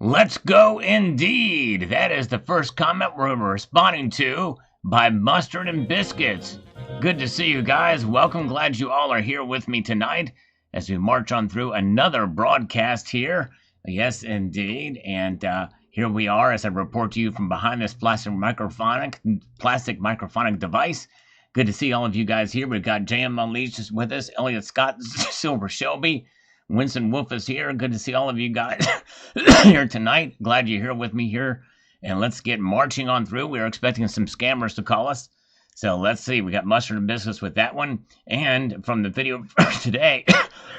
Let's go indeed. That is the first comment we're responding to by Mustard and Biscuits. Good to see you guys. Welcome. Glad you all are here with me tonight as we march on through another broadcast here. Yes, indeed. And here we are as I report to you from behind this plastic microphonic device. Good to see all of you guys here. We've got JM Unleashed with us, Elliot Scott, Silver Shelby, Winston Wolf is here. Good to see all of you guys here tonight. Glad you're here with me here. And let's get marching on through. We are expecting some scammers to call us. So let's see. We got Mustard and Business with that one. And from the video today,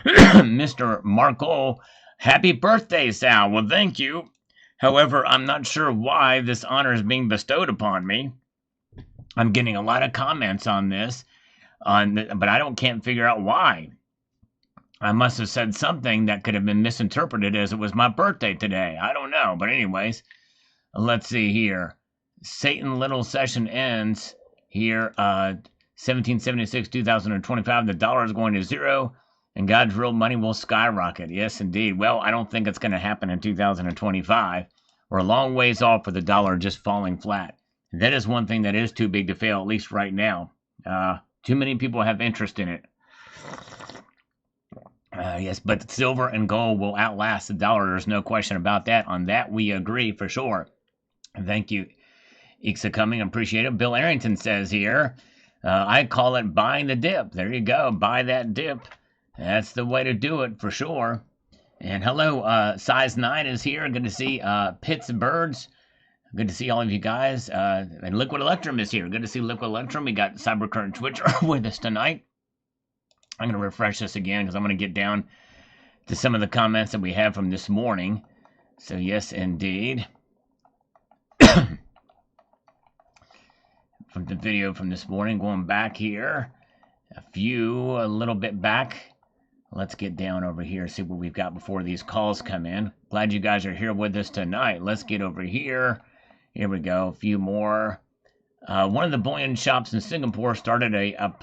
Mr. Marco, happy birthday, Sal. Well, thank you. However, I'm not sure why this honor is being bestowed upon me. I'm getting a lot of comments on this, but I can't figure out why. I must have said something that could have been misinterpreted as it was my birthday today. I don't know. But anyways, let's see here. Satan Little session ends here, 1776, 2025. The dollar is going to zero, and God's real money will skyrocket. Yes, indeed. Well, I don't think it's going to happen in 2025. We're a long ways off for the dollar just falling flat. That is one thing that is too big to fail, at least right now. Too many people have interest in it. Yes, but silver and gold will outlast the dollar. There's no question about that. On that, we agree for sure. Thank you, Ixa coming. Appreciate it. Bill Arrington says here, I call it buying the dip. There you go. Buy that dip. That's the way to do it for sure. And hello, Size 9 is here. Good to see Pitts Birds. Good to see all of you guys. And Liquid Electrum is here. Good to see Liquid Electrum. We got Cybercurrent Twitcher with us tonight. I'm going to refresh this again because I'm going to get down to some of the comments that we have from this morning. So, yes, indeed. From the video from this morning, going back here, a little bit back. Let's get down over here, see what we've got before these calls come in. Glad you guys are here with us tonight. Let's get over here. Here we go, a few more. One of the bullion shops in Singapore started a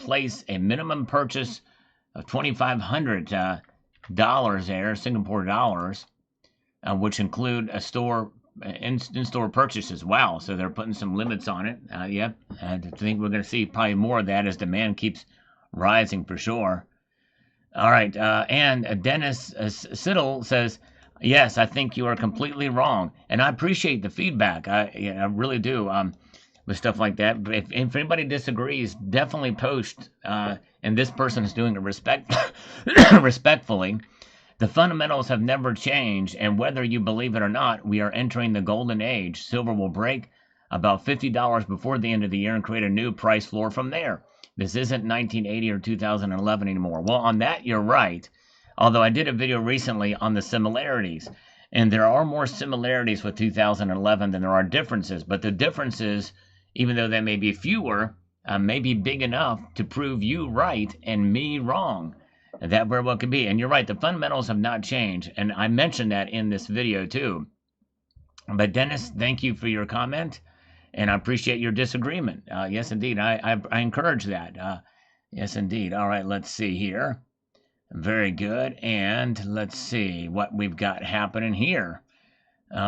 minimum purchase of $2,500 there, Singapore dollars, which include a store in-store purchases. Wow, so they're putting some limits on it. Yep, I think we're going to see probably more of that as demand keeps rising for sure. All right, and Dennis Siddle says, yes, I think you are completely wrong, and I appreciate the feedback. I really do. With stuff like that. But if anybody disagrees, definitely post. And this person is doing it respectfully. The fundamentals have never changed, and whether you believe it or not, we are entering the golden age. Silver will break about $50 before the end of the year and create a new price floor from there. This isn't 1980 or 2011 anymore. Well, on that, you're right. Although I did a video recently on the similarities, and there are more similarities with 2011 than there are differences. But the differences, even though they may be fewer, may be big enough to prove you right and me wrong. That very well could be. And you're right, the fundamentals have not changed. And I mentioned that in this video too. But Dennis, thank you for your comment. And I appreciate your disagreement. Yes, indeed. I encourage that. Yes, indeed. All right, let's see here. Very good. And let's see what we've got happening here.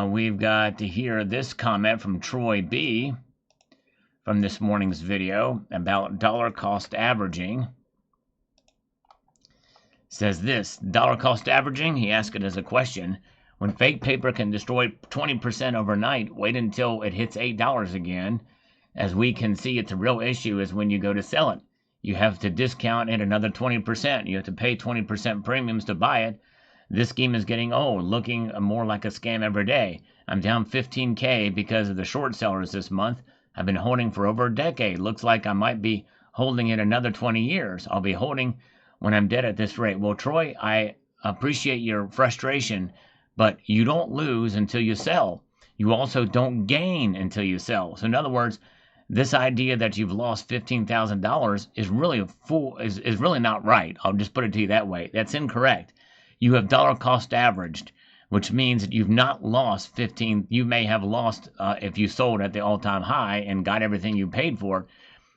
We've got to hear this comment from Troy B. from this morning's video about dollar cost averaging. Says this, dollar cost averaging, he asked it as a question. When fake paper can destroy 20% overnight, wait until it hits $8 again. As we can see, it's a real issue is when you go to sell it. You have to discount it another 20%. You have to pay 20% premiums to buy it. This scheme is getting old, looking more like a scam every day. I'm down $15K because of the short sellers this month. I've been holding for over a decade. Looks like I might be holding it another 20 years. I'll be holding when I'm dead at this rate. Well, Troy, I appreciate your frustration, but you don't lose until you sell. You also don't gain until you sell. So in other words, this idea that you've lost $15,000 is really is really not right. I'll just put it to you that way. That's incorrect. You have dollar cost averaged, which means that you've not lost 15. You may have lost if you sold at the all-time high and got everything you paid for.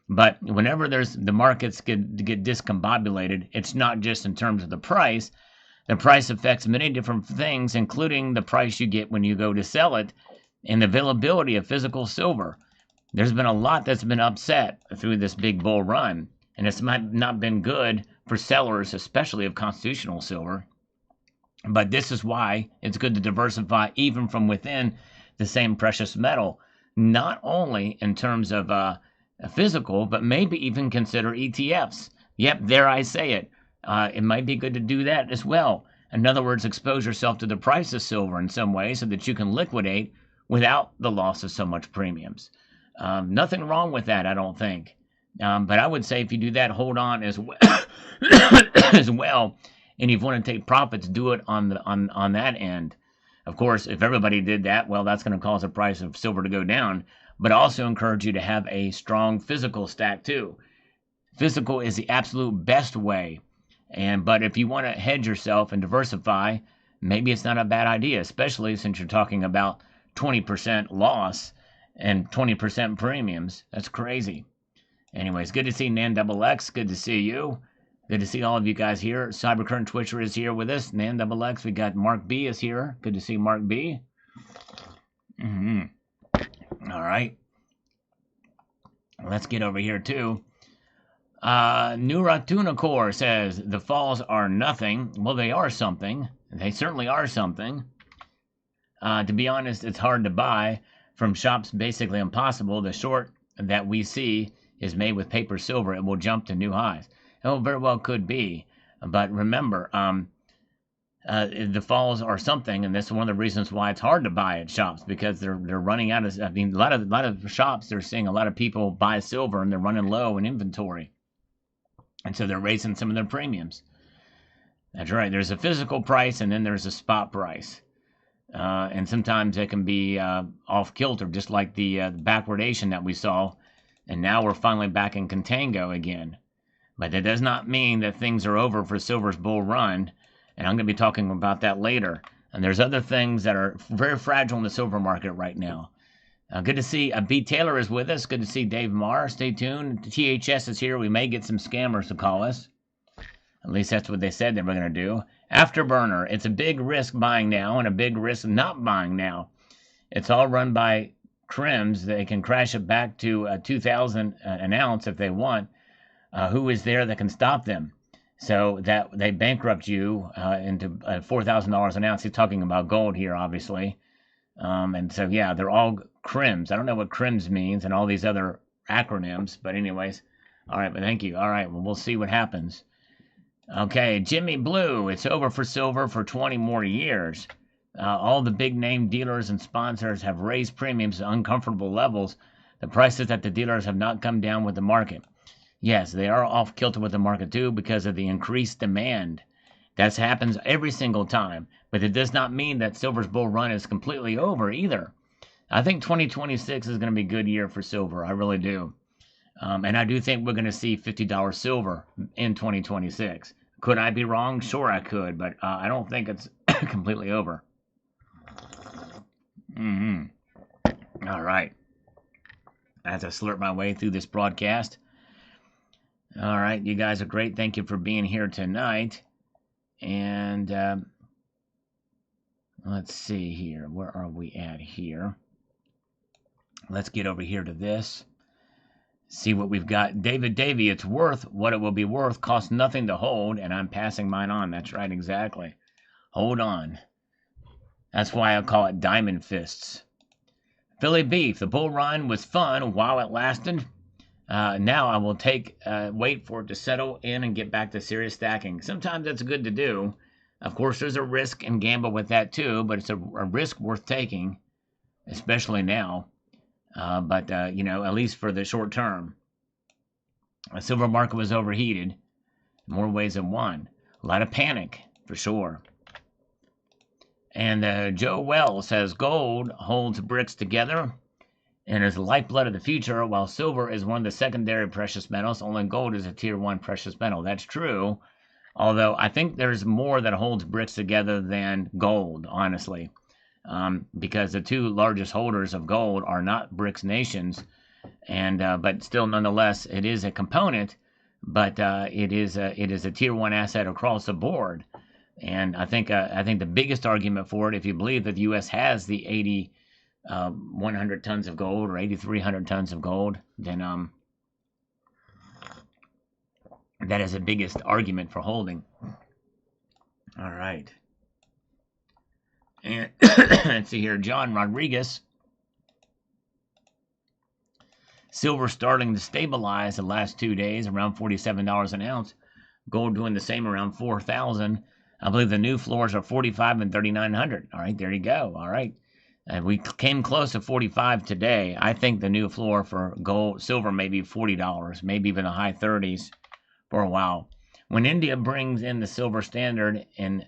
But whenever the markets get discombobulated, it's not just in terms of the price, The price affects many different things, including the price you get when you go to sell it and the availability of physical silver. There's been a lot that's been upset through this big bull run, and it's not been good for sellers, especially of constitutional silver. But this is why it's good to diversify even from within the same precious metal, not only in terms of physical, but maybe even consider ETFs. Yep, there I say it. It might be good to do that as well. In other words, expose yourself to the price of silver in some way so that you can liquidate without the loss of so much premiums. Nothing wrong with that, I don't think. But I would say if you do that, hold on as well, as well. And if you want to take profits, do it on that end. Of course, if everybody did that, well, that's going to cause the price of silver to go down. But I also encourage you to have a strong physical stack too. Physical is the absolute best way. But if you want to hedge yourself and diversify, maybe it's not a bad idea, especially since you're talking about 20% loss and 20% premiums. That's crazy. Anyways, good to see NanXX. Good to see you. Good to see all of you guys here. Cybercurrent Twitcher is here with us. NanXX. We got Mark B is here. Good to see Mark B. All right. Let's get over here too. Nuratunacore says the falls are nothing. Well, they are something. They certainly are something. To be honest, it's hard to buy from shops. Basically impossible. The short that we see is made with paper silver. It will jump to new highs. Oh, very well could be. But remember, the falls are something, and this is one of the reasons why it's hard to buy at shops, because they're running out of. I mean, a lot of shops, they're seeing a lot of people buy silver and they're running low in inventory, and so they're raising some of their premiums. That's right. There's a physical price, and then there's a spot price, and sometimes it can be off kilter, just like the backwardation that we saw, and now we're finally back in contango again. But that does not mean that things are over for silver's bull run, and I'm going to be talking about that later. And there's other things that are very fragile in the silver market right now. Good to see B. Taylor is with us. Good to see Dave Marr. Stay tuned. THS is here. We may get some scammers to call us. At least that's what they said they were going to do. Afterburner. It's a big risk buying now and a big risk not buying now. It's all run by crims. They can crash it back to 2,000 an ounce if they want. Who is there that can stop them? So that they bankrupt you into $4,000 an ounce. He's talking about gold here, obviously. And so, yeah, they're all crims. I don't know what crims means and all these other acronyms. But anyways, all right, but thank you. All right, well, we'll see what happens. Okay, Jimmy Blue, it's over for silver for 20 more years. All the big name dealers and sponsors have raised premiums to uncomfortable levels. The prices at the dealers have not come down with the market. Yes, they are off kilter with the market too because of the increased demand. That happens every single time, but it does not mean that silver's bull run is completely over either. I think 2026 is going to be a good year for silver. I really do. And I do think we're going to see $50 silver in 2026. Could I be wrong? Sure I could, but I don't think it's completely over. All right. As I slurp my way through this broadcast. All right, you guys are great. Thank you for being here tonight. And let's see here. Where are we at here? Let's get over here to this. See what we've got. David Davey, it's worth what it will be worth. Costs nothing to hold, and I'm passing mine on. That's right, exactly. Hold on. That's why I call it diamond fists. Philly Beef, the bull run was fun while it lasted. Now I will wait for it to settle in and get back to serious stacking. Sometimes that's good to do. Of course, there's a risk and gamble with that too, but it's a risk worth taking, especially now. But at least for the short term. The silver market was overheated in more ways than one. A lot of panic, for sure. And Joe Wells says gold holds bricks together and is the lifeblood of the future, while silver is one of the secondary precious metals. Only gold is a tier 1 precious metal. That's true, although I think there's more that holds bricks together than gold, honestly, because the two largest holders of gold are not BRICS nations, and but still, nonetheless, it is a component, but it is a tier 1 asset across the board. And I think the biggest argument for it, if you believe that the U.S. has the 100 tons of gold or 8,300 tons of gold, then that is the biggest argument for holding. All right. And let's see here, John Rodriguez. Silver starting to stabilize the last 2 days, around $47 an ounce. Gold doing the same, around 4,000. I believe the new floors are 45 and 3,900. All right, there you go. All right. We came close to 45 today. I think the new floor for gold, silver, may be $40, maybe even the high 30s for a while. When India brings in the silver standard in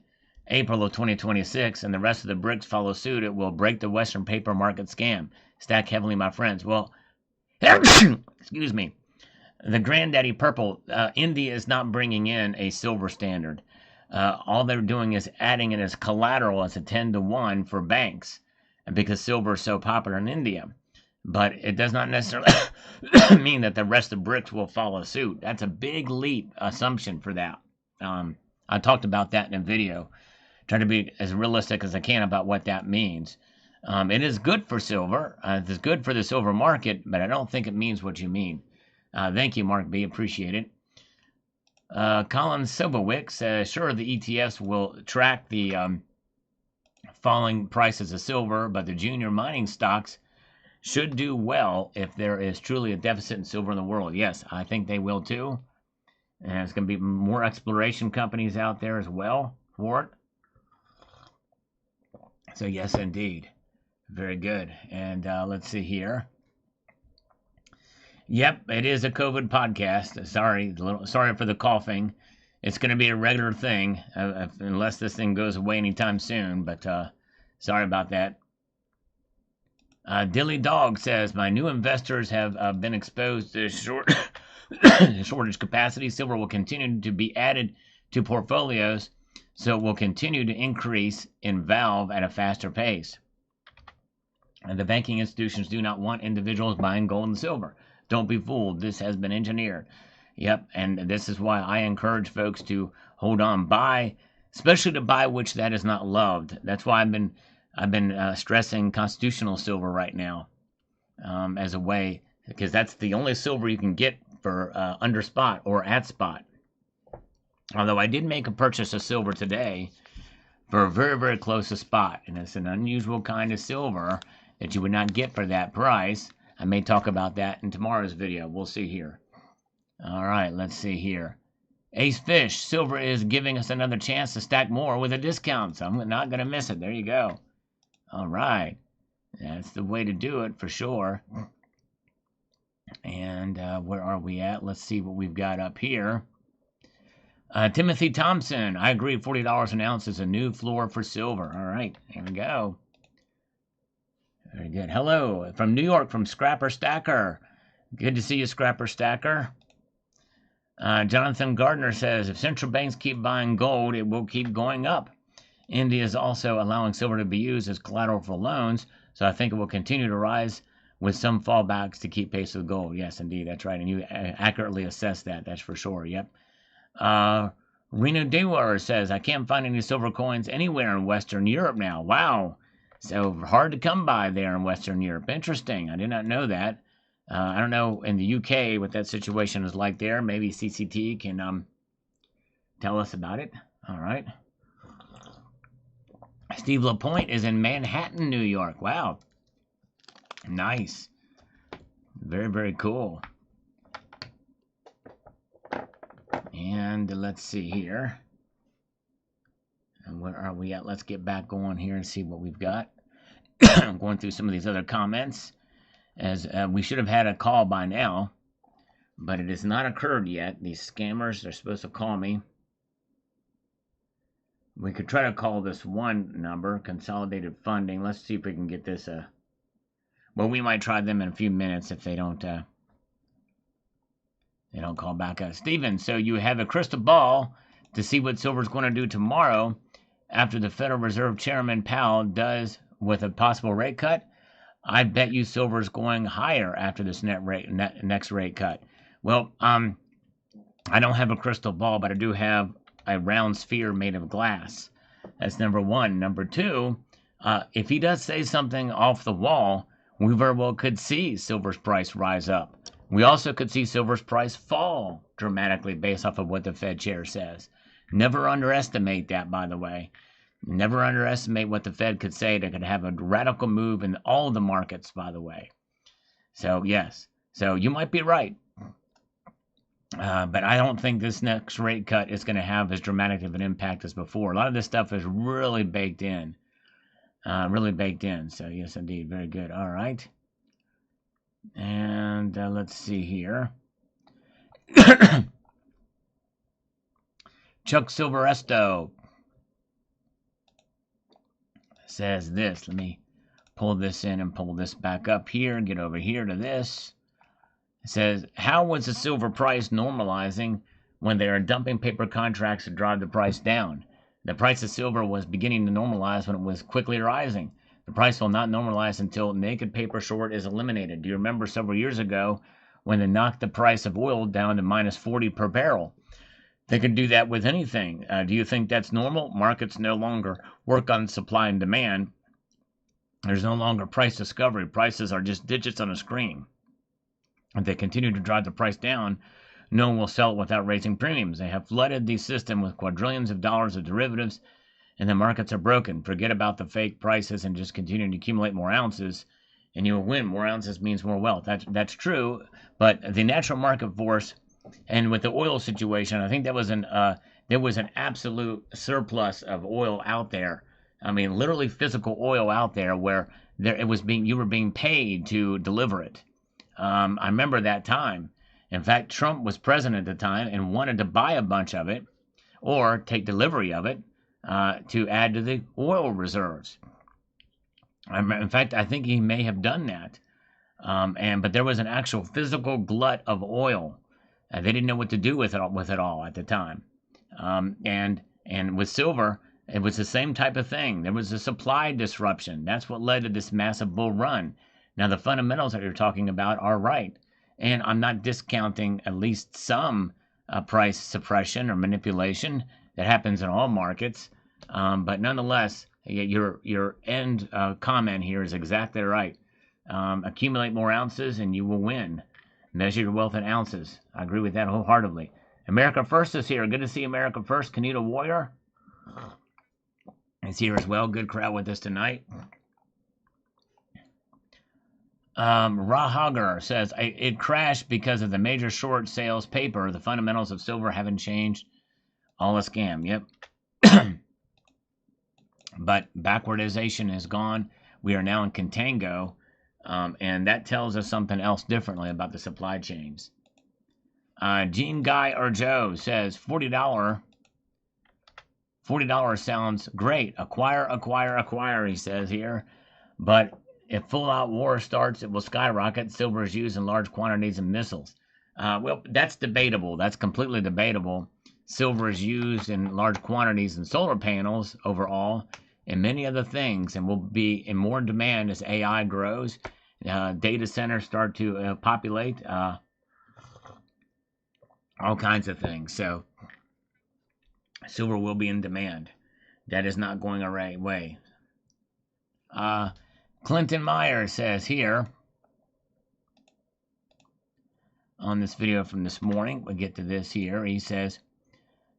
April of 2026 and the rest of the BRICS follow suit, it will break the Western paper market scam. Stack heavily, my friends. Well, excuse me. The granddaddy purple, India is not bringing in a silver standard. All they're doing is adding it as collateral as a 10-to-1 for banks, because silver is so popular in India. But it does not necessarily mean that the rest of BRICS will follow suit. That's a big leap assumption for that. I talked about that in a video, trying to be as realistic as I can about what that means. It is good for silver. It's good for the silver market, but I don't think it means what you mean. Thank you, Mark B. Appreciate it. Colin Silverwick says, sure, the ETFs will track the falling prices of silver, but the junior mining stocks should do well if there is truly a deficit in silver in the world. Yes, I think they will too. And there's going to be more exploration companies out there as well for it. So yes, indeed. Very good. And let's see here. Yep, it is a COVID podcast. Sorry for the coughing. It's going to be a regular thing, unless this thing goes away anytime soon. But sorry about that. Dilly Dog says, my new investors have been exposed to shortage capacity. Silver will continue to be added to portfolios, so it will continue to increase in value at a faster pace. And the banking institutions do not want individuals buying gold and silver. Don't be fooled. This has been engineered. Yep, and this is why I encourage folks to hold on, buy, especially to buy which that is not loved. That's why I've been stressing constitutional silver right now as a way, because that's the only silver you can get for under spot or at spot. Although I did make a purchase of silver today for very, very close to spot, and it's an unusual kind of silver that you would not get for that price. I may talk about that in tomorrow's video. We'll see here. All right, let's see here. Ace Fish, silver is giving us another chance to stack more with a discount, so I'm not going to miss it. There you go. All right. That's the way to do it for sure. And where are we at? Let's see what we've got up here. Timothy Thompson, I agree, $40 an ounce is a new floor for silver. All right, here we go. Very good. Hello, from New York, from Scrapper Stacker. Good to see you, Scrapper Stacker. Jonathan Gardner says, if central banks keep buying gold, it will keep going up. India is also allowing silver to be used as collateral for loans, so I think it will continue to rise with some fallbacks to keep pace with gold. Yes, indeed, that's right, and you accurately assess that, that's for sure, yep. Reno Dewar says, I can't find any silver coins anywhere in Western Europe now. Wow. So hard to come by there in Western Europe. Interesting. I did not know that. I don't know in the UK what that situation is like there. Maybe CCT can tell us about it. All right. Steve LaPointe is in Manhattan, New York. Wow. Nice. Very, very cool. And let's see here. And where are we at? Let's get back going here and see what we've got. I'm going through some of these other comments, as we should have had a call by now, but it has not occurred yet. These scammers, they're supposed to call me. We could try to call this one number, Consolidated Funding. Let's see if we can get this. Well, we might try them in a few minutes if they don't call back us. Steven, so you have a crystal ball to see what silver's going to do tomorrow after the Federal Reserve Chairman Powell does with a possible rate cut. I bet you silver's going higher after this next rate cut. Well, I don't have a crystal ball, but I do have a round sphere made of glass. That's number one. Number two, if he does say something off the wall, we very well could see silver's price rise up. We also could see silver's price fall dramatically based off of what the Fed chair says. Never underestimate that, by the way. Never underestimate what the Fed could say. They could have a radical move in all the markets, by the way. So, yes. So, you might be right. But I don't think this next rate cut is going to have as dramatic of an impact as before. A lot of this stuff is really baked in. So, yes, indeed. Very good. All right. And let's see here. Chuck Silveresto says this. Let me pull this in and pull this back up here. Get over here to this. It says, how was the silver price normalizing when they are dumping paper contracts to drive the price down? The price of silver was beginning to normalize when it was quickly rising. The price will not normalize until naked paper short is eliminated. Do you remember several years ago when they knocked the price of oil down to minus 40 per barrel? They could do that with anything. Do you think that's normal? Markets no longer work on supply and demand. There's no longer price discovery. Prices are just digits on a screen. If they continue to drive the price down, no one will sell it without raising premiums. They have flooded the system with quadrillions of dollars of derivatives, and the markets are broken. Forget about the fake prices and just continue to accumulate more ounces, and you will win. More ounces means more wealth. That's true, but the natural market force, and with the oil situation, I think there was an absolute surplus of oil out there. I mean, literally physical oil out there where you were being paid to deliver it. I remember that time. In fact, Trump was president at the time and wanted to buy a bunch of it or take delivery of it to add to the oil reserves. In fact, I think he may have done that. But there was an actual physical glut of oil. They didn't know what to do with it all at the time. And with silver, it was the same type of thing. There was a supply disruption. That's what led to this massive bull run. Now, the fundamentals that you're talking about are right. And I'm not discounting at least some price suppression or manipulation that happens in all markets. But nonetheless, your end comment here is exactly right. Accumulate more ounces and you will win. Measure your wealth in ounces. I agree with that wholeheartedly. America First is here. Good to see America First. Kanita Warrior is here as well. Good crowd with us tonight. Rahagar says, it crashed because of the major short sales paper. The fundamentals of silver haven't changed. All a scam. Yep. But backwardization is gone. We are now in contango. And that tells us something else differently about the supply chains. Gene Guy or Joe says, $40 sounds great. Acquire, he says here. But if full-out war starts, it will skyrocket. Silver is used in large quantities in missiles. Well, that's debatable. That's completely debatable. Silver is used in large quantities in solar panels overall and many other things, and will be in more demand as AI grows. Data centers start to populate. All kinds of things. So silver will be in demand. That is not going away. Clinton Meyer says here on this video from this morning, we'll get to this here. He says,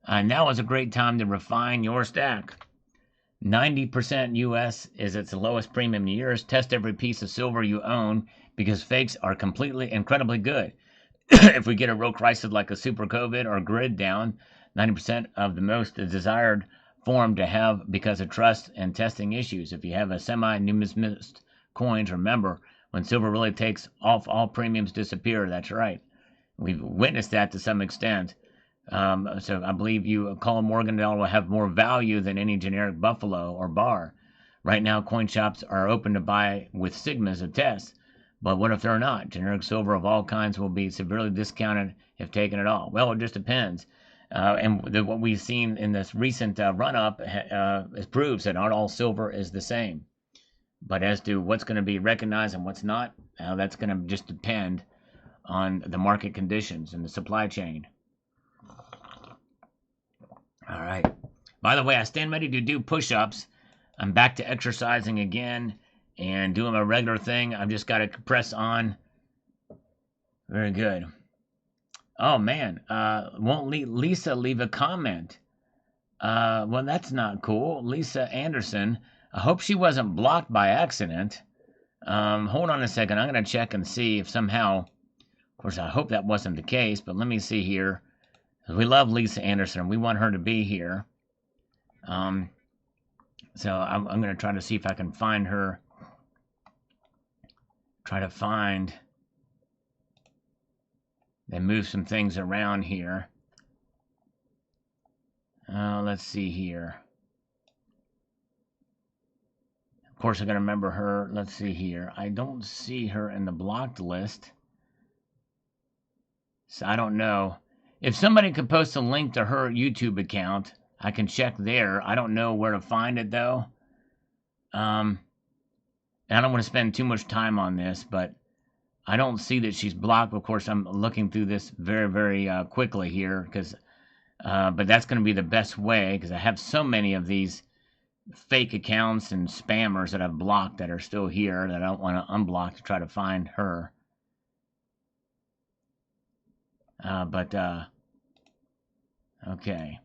now is a great time to refine your stack. 90% US is its lowest premium in years. Test every piece of silver you own because fakes are incredibly good. If we get a real crisis like a super COVID or grid down, 90% of the most desired form to have because of trust and testing issues. If you have a semi-numismatist coins, remember, when silver really takes off, all premiums disappear. That's right. We've witnessed that to some extent. So I believe Colin Morgan will have more value than any generic Buffalo or bar. Right now, coin shops are open to buy with sigmas of tests. But what if they're not? Generic silver of all kinds will be severely discounted if taken at all. Well, it just depends. What we've seen in this recent run-up proves that not all silver is the same. But as to what's going to be recognized and what's not, that's going to just depend on the market conditions and the supply chain. All right. By the way, I stand ready to do push-ups. I'm back to exercising again and doing my regular thing. I've just got to press on. Very good. Oh man, won't Lisa leave a comment? Well, that's not cool. Lisa Anderson. I hope she wasn't blocked by accident. Hold on a second. I'm gonna check and see if somehow. Of course, I hope that wasn't the case, but let me see here. We love Lisa Anderson. We want her to be here. So I'm going to try to see if I can find her. Try to find. Then move some things around here. Let's see here. Of course, I got to remember her. Let's see here. I don't see her in the blocked list. So I don't know. If somebody could post a link to her YouTube account, I can check there. I don't know where to find it though. I don't want to spend too much time on this, but I don't see that she's blocked. Of course, I'm looking through this very, very quickly here because, but that's going to be the best way because I have so many of these fake accounts and spammers that I've blocked that are still here that I don't want to unblock to try to find her. Okay.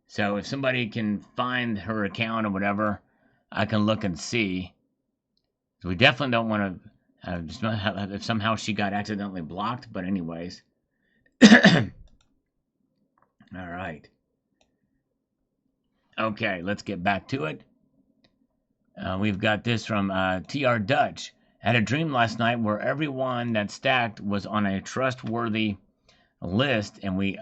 So if somebody can find her account or whatever, I can look and see. So we definitely don't want to, if somehow she got accidentally blocked, but anyways. All right. Okay, let's get back to it. We've got this from TR Dutch. Had a dream last night where everyone that stacked was on a trustworthy list, and we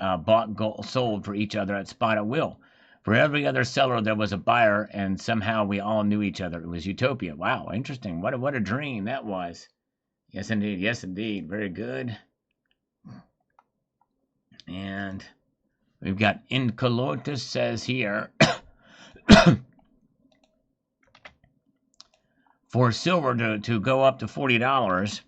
sold for each other at spot at will. For every other seller, there was a buyer, and somehow we all knew each other. It was utopia. Wow, interesting. What a dream that was. Yes, indeed. Yes, indeed. Very good. And we've got Incolotus says here, for silver to go up to $40,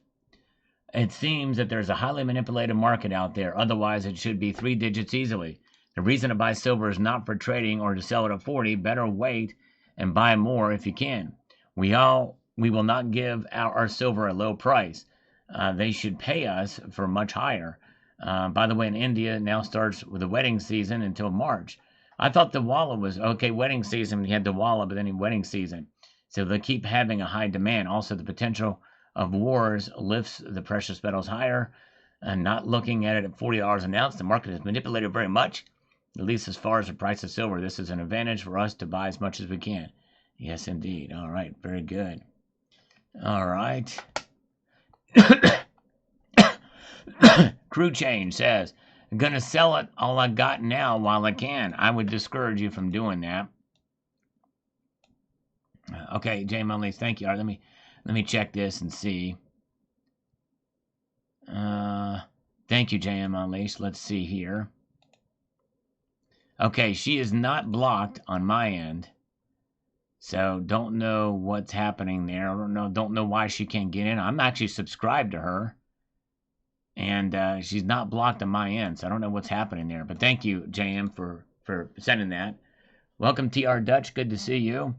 it seems that there's a highly manipulated market out there. Otherwise, it should be 3 digits easily. The reason to buy silver is not for trading or to sell it at 40. Better wait and buy more if you can. We will not give our silver a low price. They should pay us for much higher. By the way, in India now starts with the wedding season until March. I thought Diwali was okay. Wedding season, you had Diwali, but then wedding season. So they keep having a high demand. Also, the potential of wars lifts the precious metals higher. And not looking at it at $40 an ounce, the market is manipulated very much. At least as far as the price of silver, this is an advantage for us to buy as much as we can. Yes, indeed. All right, very good. All right. Crew Change says, I'm going to sell it all I got now while I can. I would discourage you from doing that. Okay, Jay Munley, thank you. All right, let me check this and see. Thank you, JM Unleashed. Let's see here. Okay, she is not blocked on my end. So don't know what's happening there. I don't know why she can't get in. I'm actually subscribed to her. And she's not blocked on my end. So I don't know what's happening there. But thank you, JM, for sending that. Welcome, TR Dutch. Good to see you.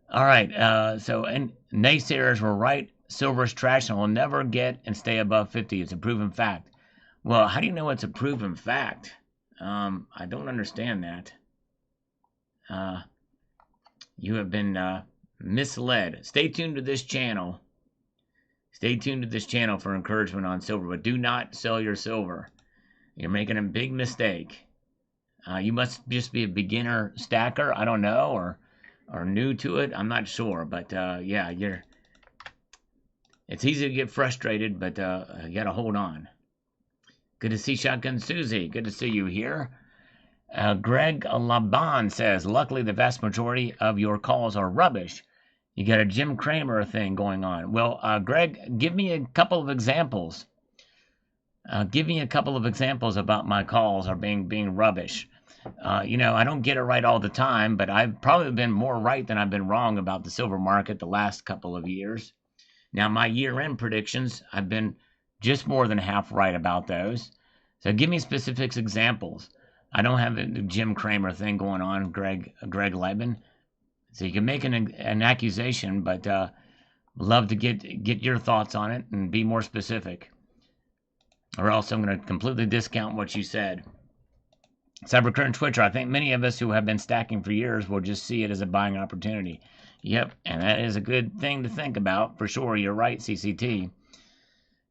All right. And naysayers were right. Silver is trash and will never get and stay above 50. It's a proven fact. Well, how do you know it's a proven fact? I don't understand that. You have been misled. Stay tuned to this channel. Stay tuned to this channel for encouragement on silver, but do not sell your silver. You're making a big mistake. You must just be a beginner stacker. I don't know, or new to it. I'm not sure, but yeah, it's easy to get frustrated, but you got to hold on. Good to see Shotgun Susie. Good to see you here. Greg Laban says, luckily the vast majority of your calls are rubbish. You got a Jim Cramer thing going on. Well, Greg, give me a couple of examples. Give me a couple of examples about my calls are being rubbish. I don't get it right all the time, but I've probably been more right than I've been wrong about the silver market the last couple of years. Now, my year-end predictions, I've been just more than half right about those. So give me specific examples. I don't have a Jim Cramer thing going on, Greg Leibman. So you can make an accusation, but love to get your thoughts on it and be more specific. Or else I'm going to completely discount what you said. Cybercurrent Twitcher, I think many of us who have been stacking for years will just see it as a buying opportunity. Yep, and that is a good thing to think about, for sure. You're right, CCT.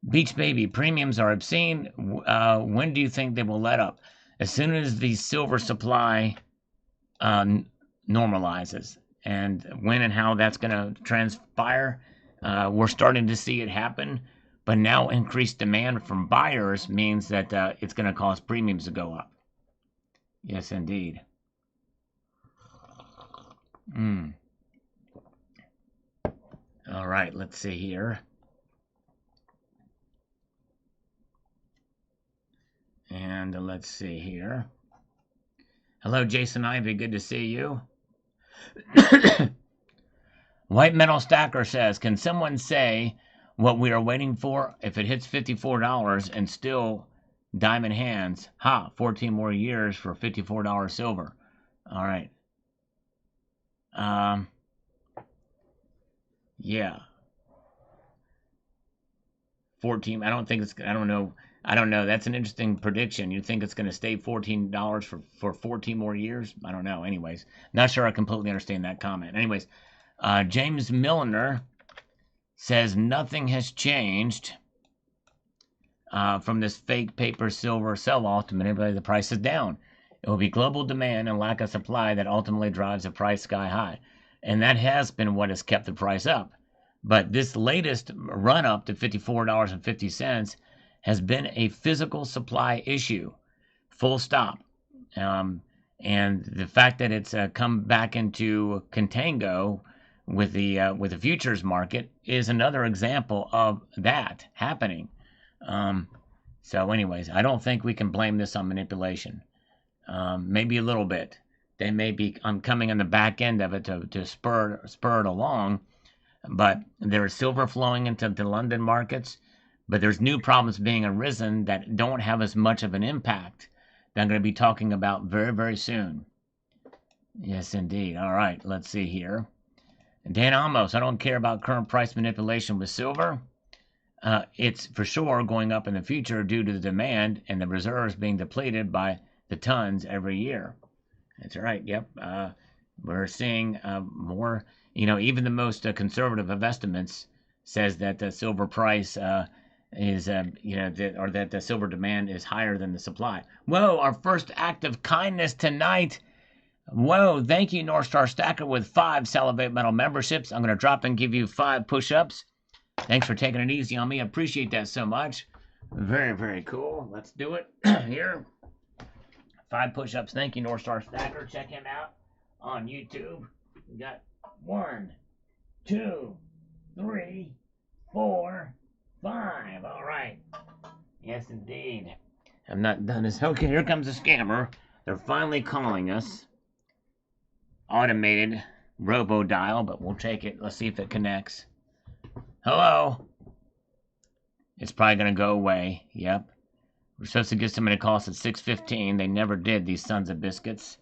Beach Baby, premiums are obscene. When do you think they will let up? As soon as the silver supply normalizes. And when and how that's going to transpire, we're starting to see it happen. But now increased demand from buyers means that it's going to cause premiums to go up. Yes, indeed. All right, let's see here. And let's see here. Hello, Jason Ivy. Good to see you. White Metal Stacker says, can someone say what we are waiting for if it hits $54 and still diamond hands? 14 more years for $54 silver. All right. Yeah. 14. I don't know. That's an interesting prediction. You think it's going to stay $14 for 14 more years? I don't know. Anyways, not sure I completely understand that comment. Anyways, James Milner says nothing has changed from this fake paper silver sell-off to manipulate the prices down. It will be global demand and lack of supply that ultimately drives the price sky high. And that has been what has kept the price up. But this latest run up to $54.50 has been a physical supply issue, full stop. And the fact that it's come back into contango with the futures market is another example of that happening. So anyways, I don't think we can blame this on manipulation. Maybe a little bit. They may be coming on the back end of it to spur it along. But there is silver flowing into the London markets. But there's new problems being arisen that don't have as much of an impact that I'm going to be talking about very, very soon. Yes, indeed. All right, let's see here. Dan Amos, I don't care about current price manipulation with silver. It's for sure going up in the future due to the demand and the reserves being depleted by the tons every year. That's right, yep. We're seeing more, even the most conservative of estimates says that the silver price is, that the silver demand is higher than the supply. Whoa, our first act of kindness tonight. Whoa, thank you, North Star Stacker, with 5 Salivate Metal memberships. I'm going to drop and give you 5 push-ups. Thanks for taking it easy on me. I appreciate that so much. Very, very cool. Let's do it here. 5 push-ups. Thank you, North Star Stacker. Check him out on YouTube. We got 1, 2, 3, 4, 5. All right. Yes, indeed. I've not done this. Okay, here comes a scammer. They're finally calling us. Automated robo dial, but we'll take it. Let's see if it connects. Hello. It's probably going to go away. Yep. We're supposed to get somebody to call us at 6:15. They never did, these sons of biscuits.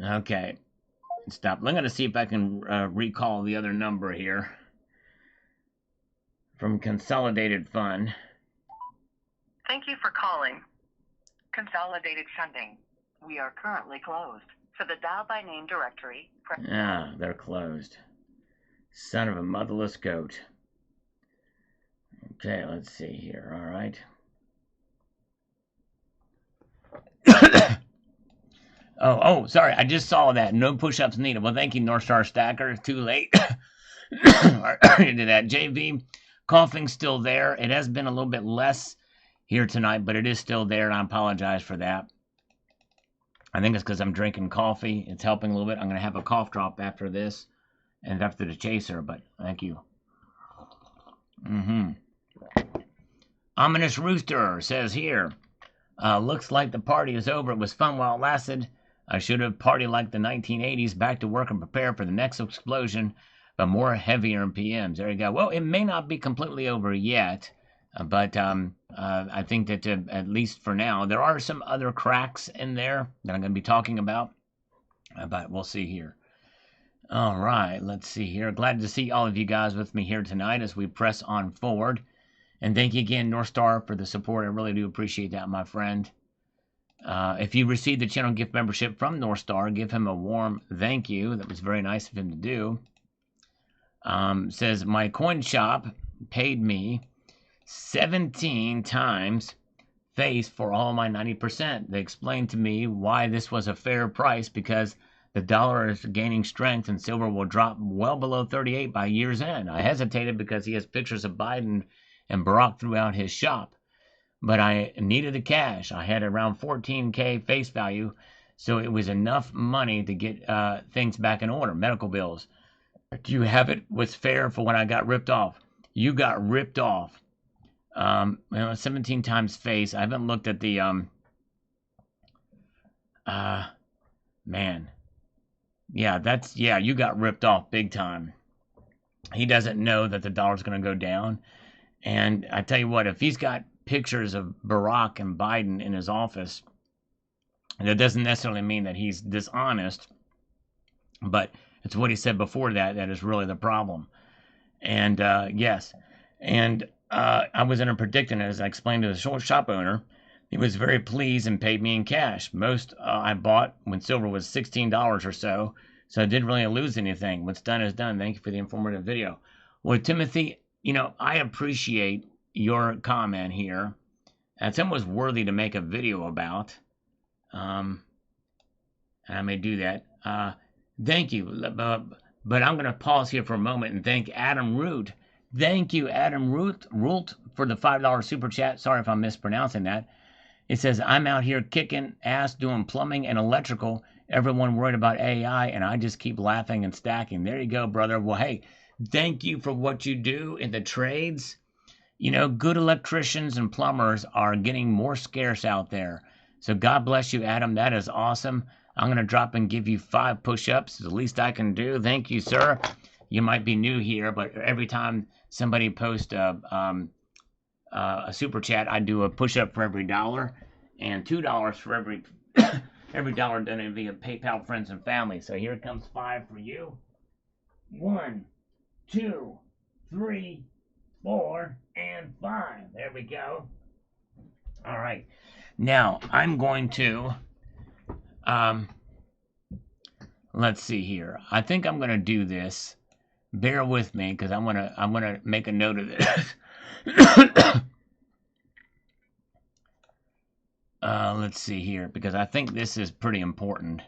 Okay. Stop. I'm going to see if I can recall the other number here. From Consolidated Fund. Thank you for calling Consolidated Funding. We are currently closed. For the dial by name directory, they're closed. Son of a motherless goat. Okay, let's see here. All right. Oh, sorry. I just saw that. No push-ups needed. Well, thank you, North Star Stacker. Too late. I already did that. JV, coughing's still there. It has been a little bit less here tonight, but it is still there, and I apologize for that. I think it's because I'm drinking coffee. It's helping a little bit. I'm going to have a cough drop after this and after the chaser, but thank you. Ominous Rooster says here, looks like the party is over. It was fun while it lasted. I should have partied like the 1980s, back to work and prepare for the next explosion, but more heavier in PMs. There you go. Well, it may not be completely over yet. But I think that at least for now, there are some other cracks in there that I'm going to be talking about. But we'll see here. All right, let's see here. Glad to see all of you guys with me here tonight as we press on forward. And thank you again, North Star, for the support. I really do appreciate that, my friend. If you received the channel gift membership from North Star, give him a warm thank you. That was very nice of him to do. Says, my coin shop paid me 17 times face for all my 90%. They explained to me why this was a fair price because the dollar is gaining strength and silver will drop well below 38 by year's end. I hesitated because he has pictures of Biden and Barack throughout his shop. But I needed the cash. I had around 14K face value, so it was enough money to get things back in order. Medical bills. Do you have it? Was fair for when I got ripped off. You got ripped off. 17 times face. I haven't looked at the man. Yeah, you got ripped off big time. He doesn't know that the dollar's going to go down. And I tell you what, if he's got pictures of Barack and Biden in his office, that doesn't necessarily mean that he's dishonest, but it's what he said before that is really the problem. And yes, and I was in a predicament, as I explained to the shop owner. He was very pleased and paid me in cash. Most I bought when silver was $16 or so I didn't really lose anything. What's done is done. Thank you for the informative video. Well, Timothy, I appreciate your comment here. It's almost worthy to make a video about. And I may do that. Thank you. But I'm going to pause here for a moment and thank Adam Root. Thank you, Adam Root, for the $5 super chat. Sorry if I'm mispronouncing that. It says, I'm out here kicking ass doing plumbing and electrical. Everyone worried about AI, and I just keep laughing and stacking. There you go, brother. Well, hey, thank you for what you do in the trades. Good electricians and plumbers are getting more scarce out there. So God bless you, Adam. That is awesome. I'm going to drop and give you 5 push-ups. It's the least I can do. Thank you, sir. You might be new here, but every time somebody posts a super chat, I do a push-up for every $1 and $2 for every every dollar done via PayPal friends and family. So here comes 5 for you. 1, 2, 3, 4, and 5. There we go. All right. Now I'm going to let's see here. I think I'm going to do this. Bear with me because I'm gonna make a note of this. Let's see here because I think this is pretty important.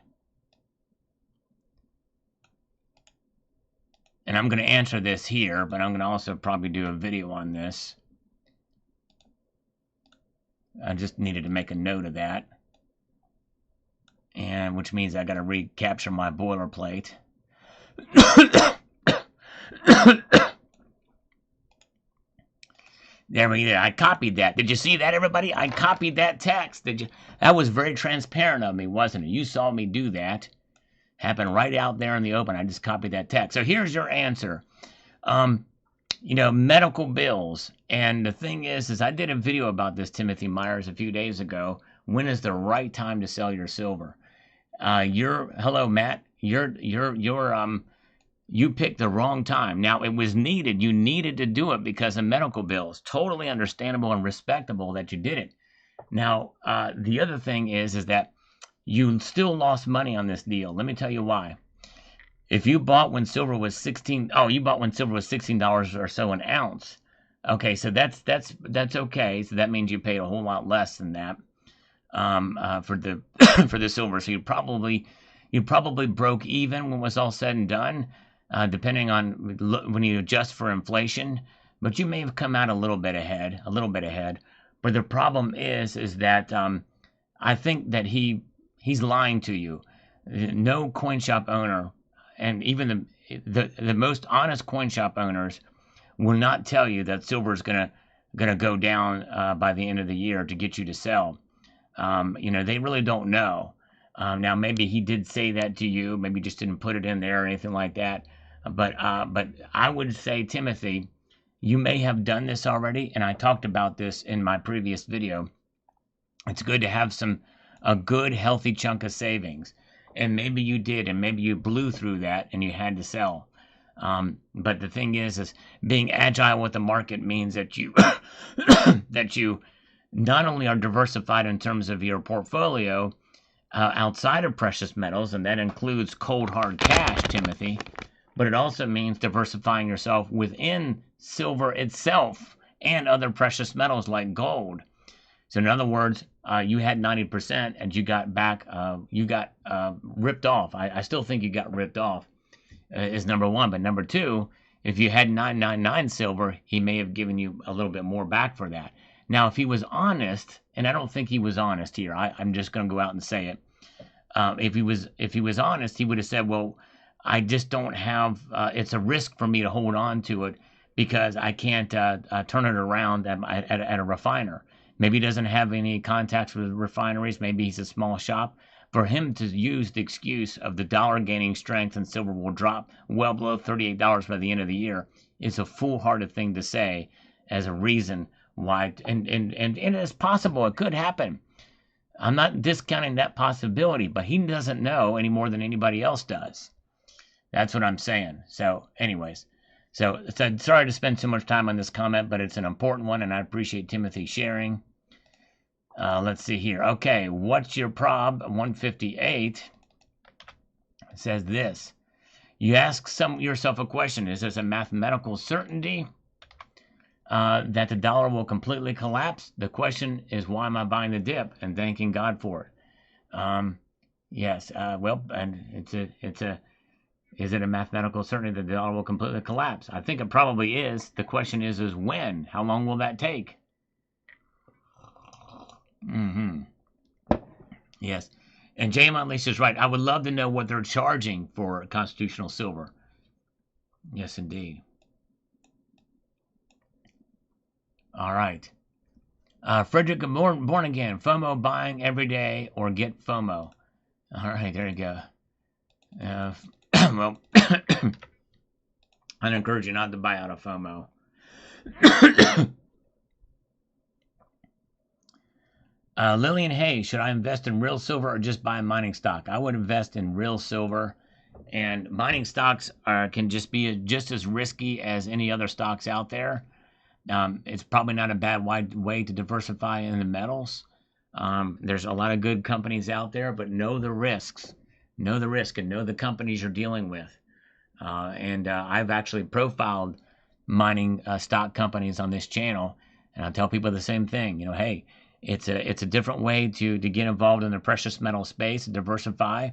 And I'm going to answer this here, but I'm going to also probably do a video on this. I just needed to make a note of that. And which means I got to recapture my boilerplate. There we go. I copied that. Did you see that, everybody? I copied that text. Did you? That was very transparent of me, wasn't it? You saw me do that. Happened right out there in the open. I just copied that text. So here's your answer. Medical bills. And the thing is I did a video about this, Timothy Myers, a few days ago. When is the right time to sell your silver? Hello, Matt. You picked the wrong time. Now, it was needed. You needed to do it because of medical bills. Totally understandable and respectable that you did it. Now, the other thing is that you still lost money on this deal. Let me tell you why. If you bought when silver was $16 or so an ounce. Okay, so that's okay. So that means you paid a whole lot less than that for the for the silver. So you probably broke even when it was all said and done. Depending on when you adjust for inflation, but you may have come out a little bit ahead. But the problem is that I think that he's lying to you. No coin shop owner, and even the most honest coin shop owners, will not tell you that silver is gonna go down by the end of the year to get you to sell. They really don't know. Now maybe he did say that to you, maybe just didn't put it in there or anything like that. But I would say, Timothy, You may have done this already, and I talked about this in my previous video. It's good to have a good, healthy chunk of savings. And maybe you did, and maybe you blew through that and you had to sell. But the thing is being agile with the market means that you that you not only are diversified in terms of your portfolio outside of precious metals, and that includes cold hard cash, Timothy, but it also means diversifying yourself within silver itself and other precious metals like gold. So in other words, you had 90% and you got back, you got ripped off. I still think you got ripped off is number one. But number two, if you had 999 silver, he may have given you a little bit more back for that. Now, if he was honest, and I don't think he was honest here, I'm just going to go out and say it. If he was honest, he would have said, well, I just don't have, it's a risk for me to hold on to it because I can't turn it around at a refiner. Maybe he doesn't have any contacts with refineries. Maybe he's a small shop. For him to use the excuse of the dollar gaining strength and silver will drop well below $38 by the end of the year is a foolhardy thing to say as a reason why. And it's possible. It could happen. I'm not discounting that possibility, but he doesn't know any more than anybody else does. That's what I'm saying. So anyways, so sorry to spend so much time on this comment, but it's an important one, and I appreciate Timothy sharing. Let's see here. Okay, what's your prob? 158 says this. You ask yourself a question. Is this a mathematical certainty that the dollar will completely collapse? The question is, why am I buying the dip and thanking God for it? Yes. Well, and is it a mathematical certainty that the dollar will completely collapse? I think it probably is. The question is when? How long will that take? Yes. And J. Montlease is right. I would love to know what they're charging for constitutional silver. Yes, indeed. All right. Frederick, born again. FOMO buying every day or get FOMO. All right, there you go. Well, I'd encourage you not to buy out of FOMO. Lillian Hayes, should I invest in real silver or just buy a mining stock? I would invest in real silver, and mining stocks can just be just as risky as any other stocks out there. It's probably not a bad way to diversify in the metals. There's a lot of good companies out there, but know the risks. Know the risk and know the companies you're dealing with. I've actually profiled mining stock companies on this channel, and I tell people the same thing. You know, hey, it's a different way to get involved in the precious metal space, diversify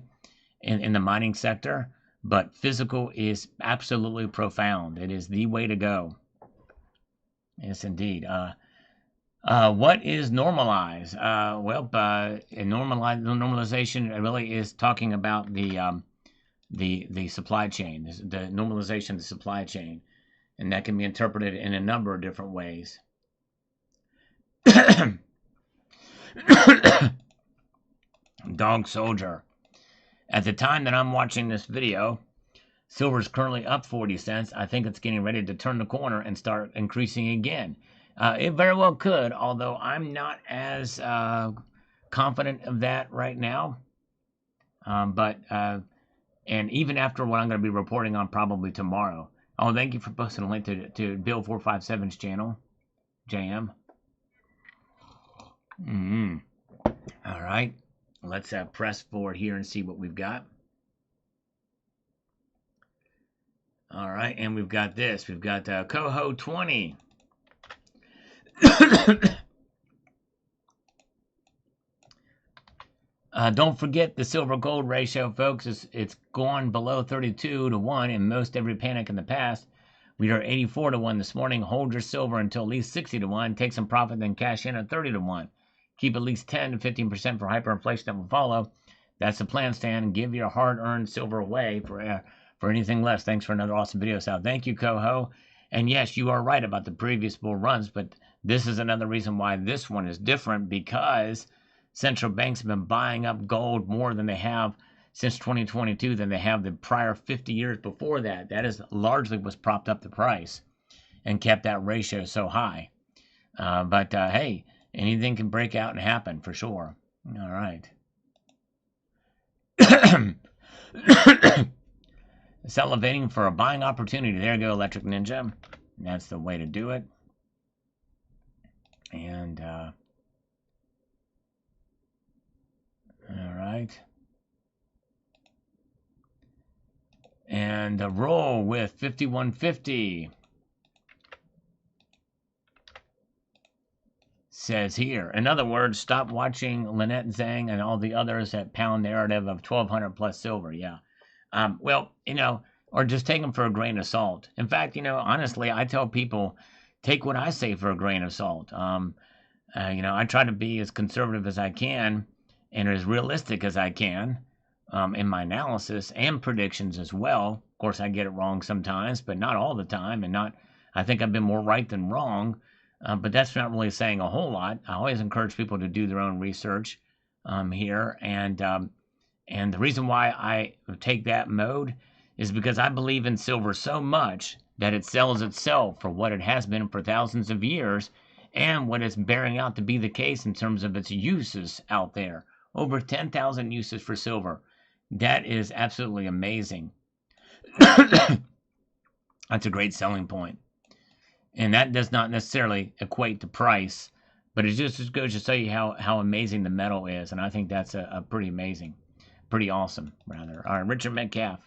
in the mining sector. But physical is absolutely profound. It is the way to go. Yes, indeed. What is normalize? Normalization really is talking about the supply chain, the normalization of the supply chain, and that can be interpreted in a number of different ways. Dog Soldier. At the time that I'm watching this video, silver is currently up 40 cents. I think it's getting ready to turn the corner and start increasing again. It very well could, although I'm not as confident of that right now. And even after what I'm going to be reporting on probably tomorrow. Oh, thank you for posting a link to Bill 457's channel, JM. All right, let's press forward here and see what we've got. All right, and we've got this. We've got Coho 20. Don't forget the silver-gold ratio, folks. It's gone below 32 to 1 in most every panic in the past. We are 84 to 1 this morning. Hold your silver until at least 60 to 1. Take some profit, then cash in at 30 to 1. Keep at least 10 to 15% for hyperinflation that will follow. That's the plan, Stan. Give your hard-earned silver away for anything less. Thanks for another awesome video, Sal. Thank you, Coho. And yes, you are right about the previous bull runs, but this is another reason why this one is different, because central banks have been buying up gold more than they have since 2022 than they have the prior 50 years before that. That is largely what's propped up the price. and kept that ratio so high. But hey, anything can break out and happen for sure. All right. Salivating for a buying opportunity. There you go, Electric Ninja. That's the way to do it. And all right. And the roll with 5150 says here. In other words, stop watching Lynette Zhang and all the others that pound narrative of 1200 plus silver. Yeah. Well, or just take them for a grain of salt. In fact, honestly, I tell people, take what I say for a grain of salt. I try to be as conservative as I can and as realistic as I can in my analysis and predictions as well. Of course, I get it wrong sometimes, but not all the time. I think I've been more right than wrong. But that's not really saying a whole lot. I always encourage people to do their own research here. And the reason why I take that mode is because I believe in silver so much that it sells itself for what it has been for thousands of years and what it's bearing out to be the case in terms of its uses out there. Over 10,000 uses for silver. That is absolutely amazing. That's a great selling point. And that does not necessarily equate to price, but it just goes to show you how amazing the metal is. And I think that's a pretty amazing. Pretty awesome, rather. All right, Richard Metcalf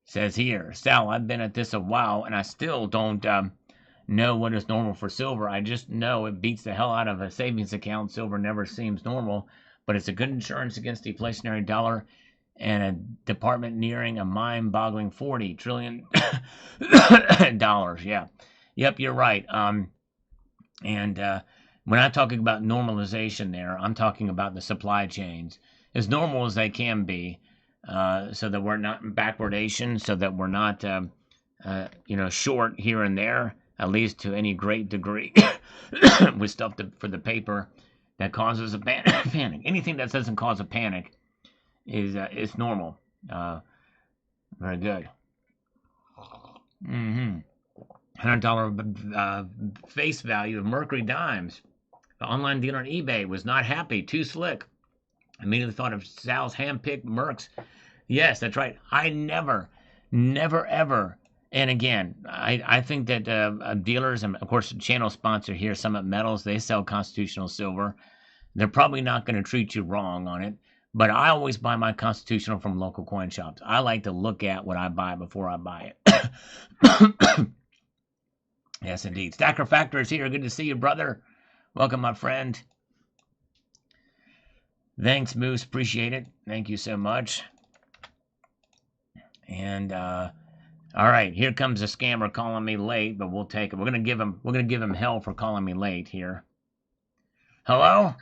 says here, Sal, I've been at this a while, and I still don't know what is normal for silver. I just know it beats the hell out of a savings account. Silver never seems normal, but it's a good insurance against the inflationary dollar and a department nearing a mind-boggling $40 trillion. Yeah. Yep, you're right. And when I'm talking about normalization there, I'm talking about the supply chains. As normal as they can be, so that we're not in backwardation, so that we're not, short here and there, at least to any great degree, with stuff for the paper that causes a panic. Anything that doesn't cause a panic is normal. Very good. $100 face value of Mercury dimes. The online dealer on eBay was not happy. Too slick. Immediately thought of Sal's hand-picked Mercs. Yes, that's right. I never, ever. And again, I think that dealers, and of course the channel sponsor here, Summit Metals, they sell constitutional silver. They're probably not going to treat you wrong on it. But I always buy my constitutional from local coin shops. I like to look at what I buy before I buy it. Yes, indeed. Stacker Factor is here. Good to see you, brother. Welcome, my friend. Thanks, Moose. Appreciate it. Thank you so much. And all right, here comes a scammer calling me late, but we'll take it. We're gonna give him hell for calling me late here. Hello?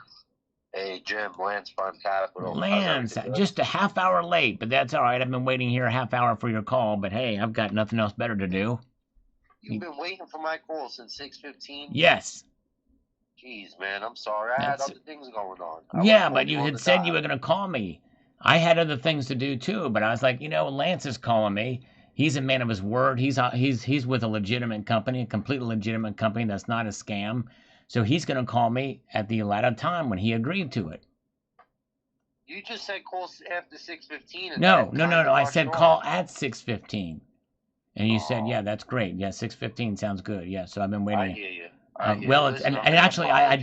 Hey, Jim, Lance Farm Capital. Lance, just a half hour late, but that's all right. I've been waiting here a half hour for your call, but hey, I've got nothing else better to do. You've been waiting for my call since 6:15? Yes. Jeez, man, I'm sorry. I had other things going on. Yeah, but you had said you were going to call me. I had other things to do too, but I was like, Lance is calling me. He's a man of his word. He's with a legitimate company, a completely legitimate company that's not a scam. So he's going to call me at the allotted time when he agreed to it. You just said call after 6:15. No. I said call at 6:15. And you said, yeah, that's great. Yeah, 6:15 sounds good. Yeah, so I've been waiting. I hear you. And actually, I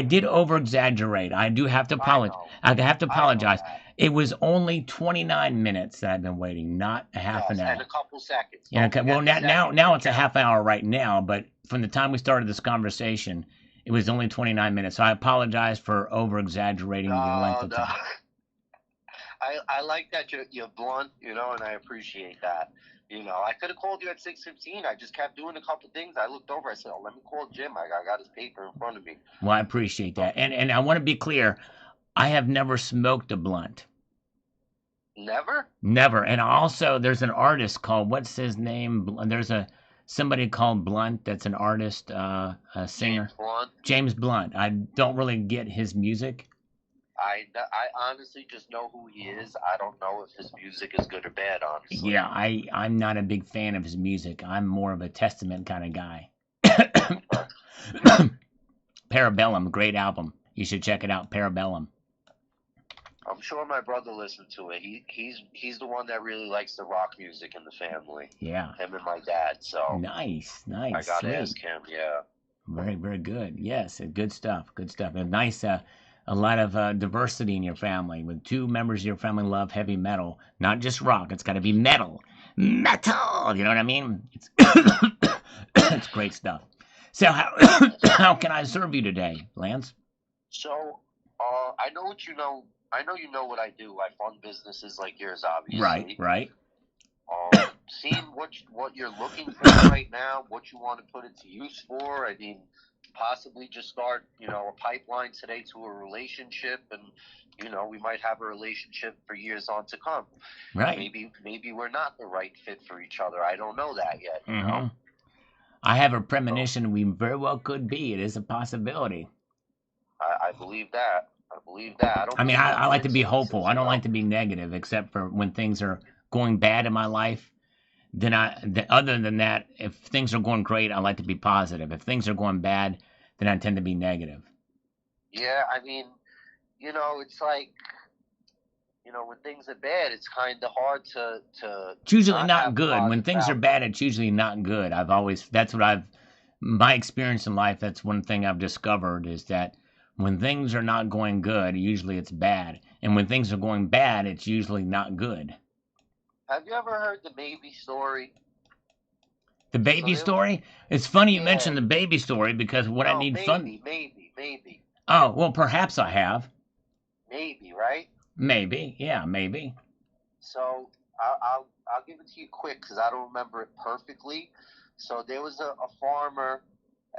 did over exaggerate. I do have to apologize. I have to apologize. It was only 29 minutes that I've been waiting, not a half an hour. And a couple seconds. Yeah. Okay. Well, now it's a half hour right now, but from the time we started this conversation, it was only 29 minutes. So I apologize for over exaggerating the length of time. I like that you're blunt, and I appreciate that. I could have called you at 6:15. I just kept doing a couple things. I looked over. I said, let me call Jim. I got his paper in front of me. Well, I appreciate that. And I want to be clear. I have never smoked a blunt. Never? Never. And also, there's an artist called, what's his name? There's somebody called Blunt that's an artist, a singer. James Blunt. James Blunt. I don't really get his music. I honestly just know who he is. I don't know if his music is good or bad, honestly. Yeah, I'm not a big fan of his music. I'm more of a Testament kind of guy. Parabellum, great album. You should check it out, Parabellum. I'm sure my brother listened to it. He's the one that really likes the rock music in the family. Yeah. Him and my dad. So Nice, I gotta sweet. ask him. Yeah. Very, very good. Yes, good stuff. Good stuff. And nice, a lot of diversity in your family. With two members of your family love heavy metal, not just rock. It's got to be metal. Metal. You know what I mean? It's it's great stuff. So how can I serve you today, Lance? So I know what you know. I know you know what I do. I fund businesses like yours, obviously. Right. Seeing what you're looking for right now, what you want to put it to use for. I mean, possibly just start, a pipeline today to a relationship, and we might have a relationship for years on to come. Right. Maybe we're not the right fit for each other. I don't know that yet. You know. I have a premonition we very well could be. It is a possibility. I believe that. I like to be hopeful. I don't like to be negative, except for when things are going bad in my life. Then other than that, if things are going great, I like to be positive. If things are going bad, then I tend to be negative. Yeah, I mean, it's like, when things are bad, it's kind of hard to. It's usually not good. When things are bad, it's usually not good. My experience in life, that's one thing I've discovered is that when things are not going good, usually it's bad. And when things are going bad, it's usually not good. Have you ever heard the baby story? The baby story? It's funny you mentioned the baby story because I need fun. Maybe. Oh, well, perhaps I have. Maybe, right? Maybe, yeah, maybe. So I'll give it to you quick because I don't remember it perfectly. So there was a farmer,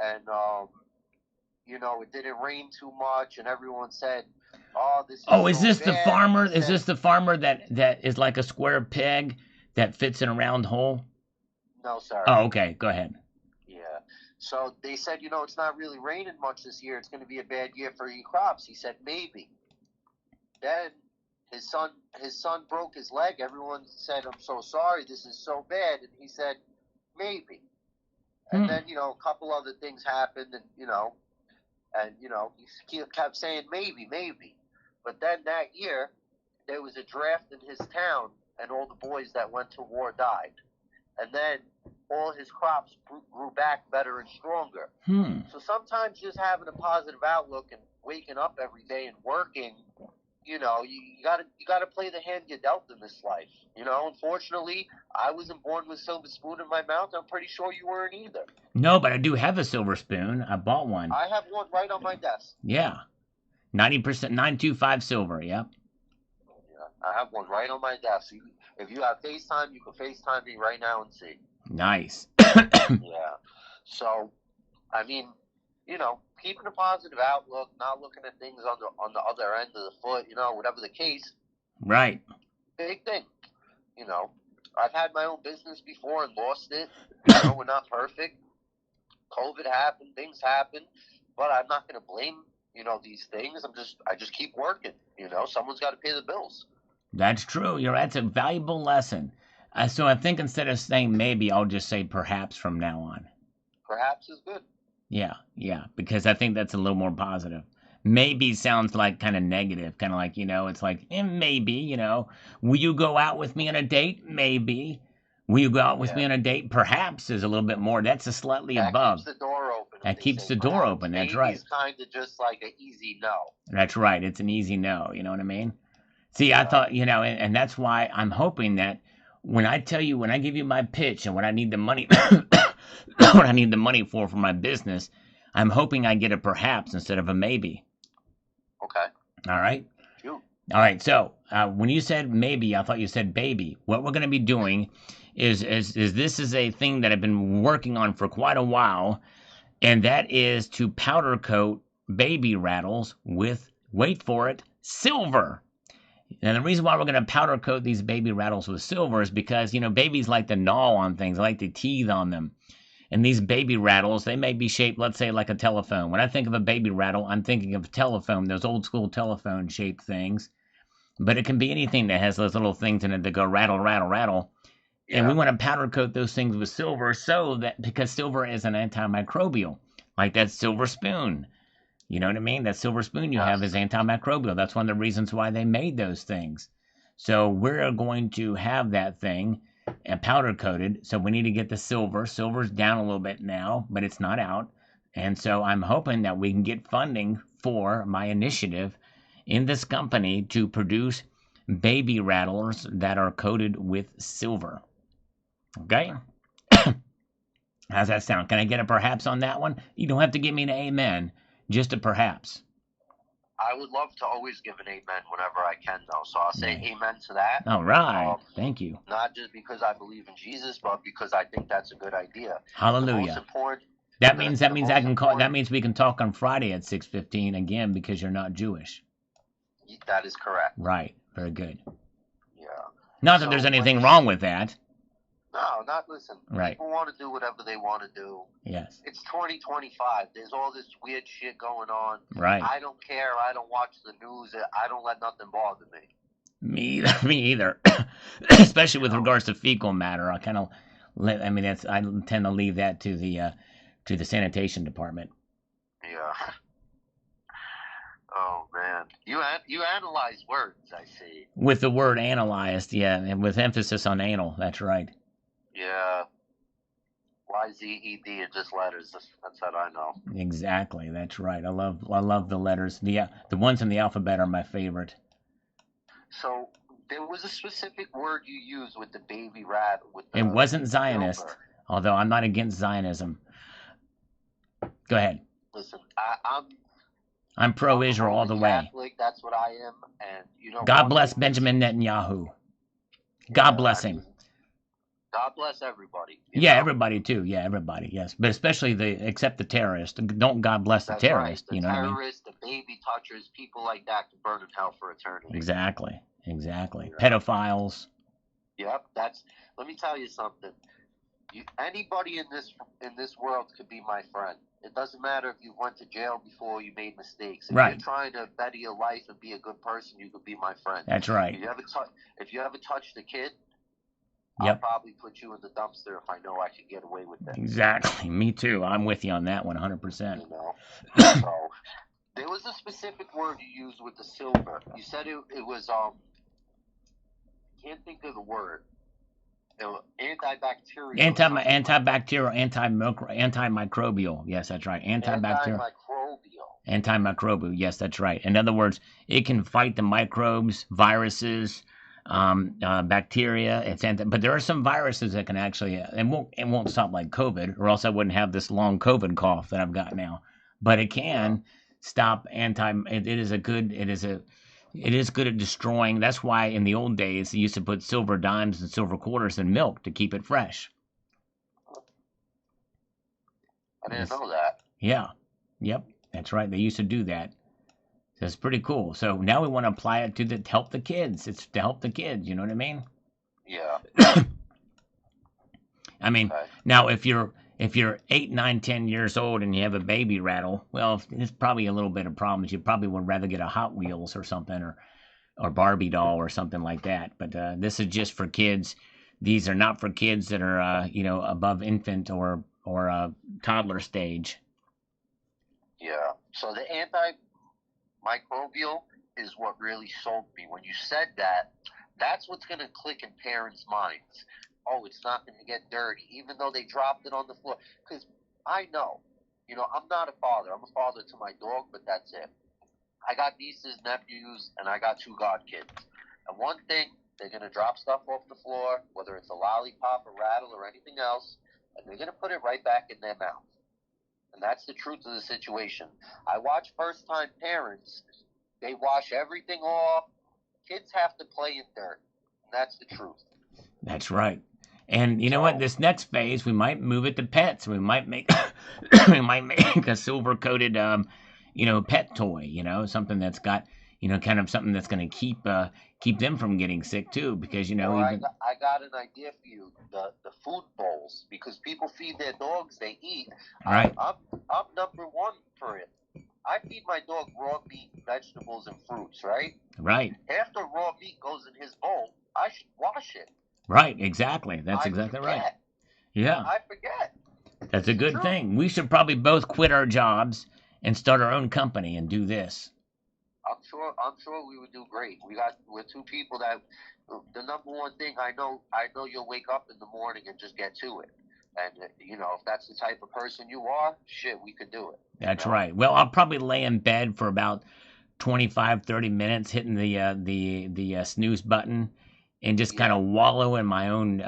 and it didn't rain too much, and everyone said, "Oh, this is." Oh, is this the farmer? Is this the farmer that is like a square peg that fits in a round hole? No, sir. Oh, okay. Go ahead. Yeah. So they said, it's not really raining much this year. It's going to be a bad year for your crops. He said, maybe. Then his son broke his leg. Everyone said, I'm so sorry. This is so bad. And he said, maybe. And then, a couple other things happened, and, he kept saying, maybe. But then that year, there was a draft in his town, and all the boys that went to war died. And then all his crops grew back better and stronger. So sometimes just having a positive outlook and waking up every day and working, you gotta play the hand you dealt in this life. Unfortunately, I wasn't born with a silver spoon in my mouth. I'm pretty sure you weren't either. No, but I do have a silver spoon. I bought one. I have one right on my desk. Yeah. 90%, 925 silver, yep. Yeah, I have one right on my desk. If you have FaceTime, you can FaceTime me right now and see. Nice. Yeah. So, I mean, keeping a positive outlook, not looking at things on the other end of the foot, whatever the case. Right. Big thing. I've had my own business before and lost it. We're not perfect. COVID happened, things happen, but I'm not going to blame, these things. I just keep working. Someone's got to pay the bills. That's true. That's a valuable lesson. So I think instead of saying maybe, I'll just say perhaps from now on. Perhaps is good. Yeah, because I think that's a little more positive. Maybe sounds like kind of negative, kind of like, it's like, maybe, will you go out with me on a date? Maybe. Will you go out with me on a date? Perhaps is a little bit more. That's a slightly above. That keeps the door open. That keeps the door open. That's right. It's kind of just like an easy no. That's right. It's an easy no. You know what I mean? See, I thought, and that's why I'm hoping that when I give you my pitch and what I need the money, what I need the money for my business, I'm hoping I get a perhaps instead of a maybe. Okay. All right. All right. So when you said maybe, I thought you said baby. What we're going to be doing is this is a thing that I've been working on for quite a while, and that is to powder coat baby rattles with, wait for it, silver. And the reason why we're going to powder coat these baby rattles with silver is because, babies like to gnaw on things, like to teeth on them. And these baby rattles, they may be shaped, let's say, like a telephone. When I think of a baby rattle, I'm thinking of a telephone, those old school telephone shaped things. But it can be anything that has those little things in it that go rattle, rattle, rattle. And we want to powder coat those things with silver so that, because silver is an antimicrobial, like that silver spoon. You know what I mean? That silver spoon you have is antimicrobial. That's one of the reasons why they made those things. So we're going to have that thing and powder coated. So we need to get the silver. Silver's down a little bit now, but it's not out. And so I'm hoping that we can get funding for my initiative in this company to produce baby rattlers that are coated with silver. Okay? How's that sound? Can I get a perhaps on that one? You don't have to give me an amen, just a perhaps. I would love to always give an amen whenever I can, though. So I'll say amen to that. All right. Thank you. Not just because I believe in Jesus, but because I think that's a good idea. Hallelujah. That means I can call. That means we can talk on Friday at 6:15 again because you're not Jewish. That is correct. Right. Very good. Yeah. Not that there's anything wrong with that. No, listen. Right. People want to do whatever they want to do. Yes. It's 2025. There's all this weird shit going on. Right. I don't care. I don't watch the news. I don't let nothing bother me. Me either. Especially with regards to fecal matter. I kind of, I tend to leave that to the sanitation department. Yeah. Oh man, you analyze words, I see. With the word analyzed, yeah, and with emphasis on anal. That's right. Yeah. YZED are just letters. That's what I know. Exactly. That's right. I love the letters. The ones in the alphabet are my favorite. So there was a specific word you used with the baby rat. It wasn't Zionist, although I'm not against Zionism. Go ahead. Listen, I'm pro-Israel all the way. That's what I am, and God bless Benjamin Netanyahu. God bless him. God bless everybody. Yeah, everybody too. Yeah, everybody. Yes, but especially except the terrorist. Don't God bless the terrorist. Right. You know what I mean? Terrorists, the baby touchers, people like that can burn in hell for eternity. Exactly. Yeah. Pedophiles. Yep. Let me tell you something. Anybody in this world could be my friend. It doesn't matter if you went to jail before, you made mistakes. If you're trying to better your life and be a good person, you could be my friend. That's right. If you ever touched a kid, Yep. I'll probably put you in the dumpster if I know I can get away with it. Exactly. Me too. I'm with you on that 100%. So there was a specific word you used with the silver. You said it was I can't think of the word. Antibacterial. Antimicrobial. Yes, that's right. Antimicrobial. Yes, that's right. In other words, it can fight the microbes, viruses, bacteria. But there are some viruses that can actually, it won't stop like COVID, or else I wouldn't have this long COVID cough that I've got now. But it can stop It is good at destroying. That's why in the old days they used to put silver dimes and silver quarters in milk to keep it fresh. I didn't know that. Yeah. Yep. That's right. They used to do that. That's pretty cool. So now we want to apply it to help the kids. It's to help the kids. You know what I mean? Yeah. I mean, now if you're 8, 9, 10 years old and you have a baby rattle, well, there's probably a little bit of problems. You probably would rather get a Hot Wheels or something, or Barbie doll or something like that. But this is just for kids. These are not for kids that are above infant or toddler stage. Yeah. So the antimicrobial is what really sold me. When you said that, that's what's going to click in parents' minds. Oh, it's not going to get dirty, even though they dropped it on the floor. Because I know, I'm not a father. I'm a father to my dog, but that's it. I got nieces, nephews, and I got 2 godkids. And one thing, they're going to drop stuff off the floor, whether it's a lollipop, a rattle, or anything else, and they're going to put it right back in their mouth. And that's the truth of the situation. I watch first-time parents. They wash everything off. Kids have to play in dirt. And that's the truth. That's right. And you know what? This next phase, we might move it to pets. We might make a silver-coated, pet toy. Something that's got, kind of something that's going to keep them from getting sick too, because Or even I got an idea for you. The food bowls, because people feed their dogs, they eat. right, I'm number one for it. I feed my dog raw meat, vegetables, and fruits. Right. right, After raw meat goes in his bowl, I should wash it. right, exactly. That's I exactly right. forget. Yeah, I forget. that's a It's the good truth. thing. We should probably both quit our jobs and start our own company and do this. I'm sure we would do great. We're two people that the number one thing I know you'll wake up in the morning and just get to it. And if that's the type of person you are, shit, we could do it. That's right. Well, I'll probably lay in bed for about 25, 30 minutes, hitting the snooze button, and just kind Yeah. of wallow in my own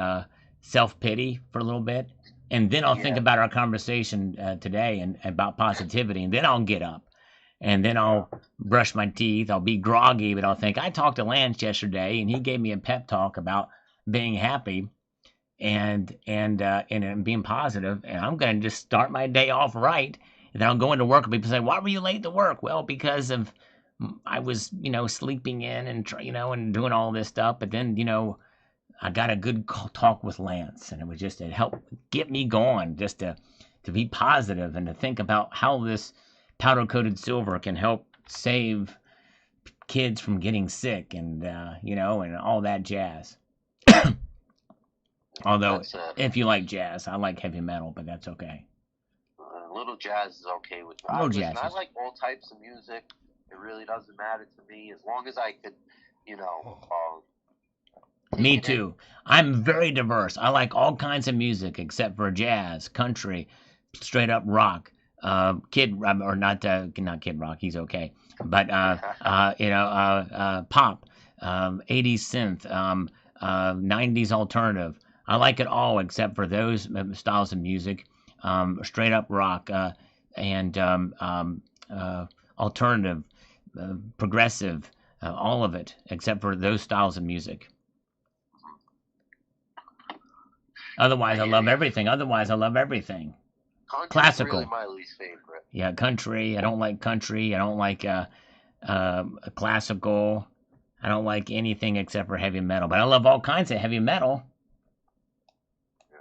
self pity for a little bit, and then I'll think Yeah. about our conversation today and about positivity, and then I'll get up, and then I'll brush my teeth. I'll be groggy, but I'll think I talked to Lance yesterday, and he gave me a pep talk about being happy and being positive, and I'm gonna just start my day off right. And then I'll go into work and people say, "Why were you late to work?" Well, because of I was, sleeping in and and doing all this stuff. But then, I got a good talk with Lance, and it helped get me going, just to be positive and to think about how this powder coated silver can help save kids from getting sick and and all that jazz. Although, That's if you like jazz, I like heavy metal, but that's okay. a little jazz is okay with me. Little Listen, jazz I is- like all types of music. It really doesn't matter to me as long as I could, take Me it in. too. I'm very diverse. I like all kinds of music except for jazz, country, straight up rock. Kid or not Kid Rock. He's okay, but pop, 80s synth, 90s alternative. I like it all except for those styles of music. Straight up rock and alternative, progressive, all of it except for those styles of music. Otherwise, I hear love ya. everything. Country's Classical. really my least favorite. Yeah, country. I don't like country. I don't like classical. I don't like anything except for heavy metal. But I love all kinds of heavy metal. Yeah.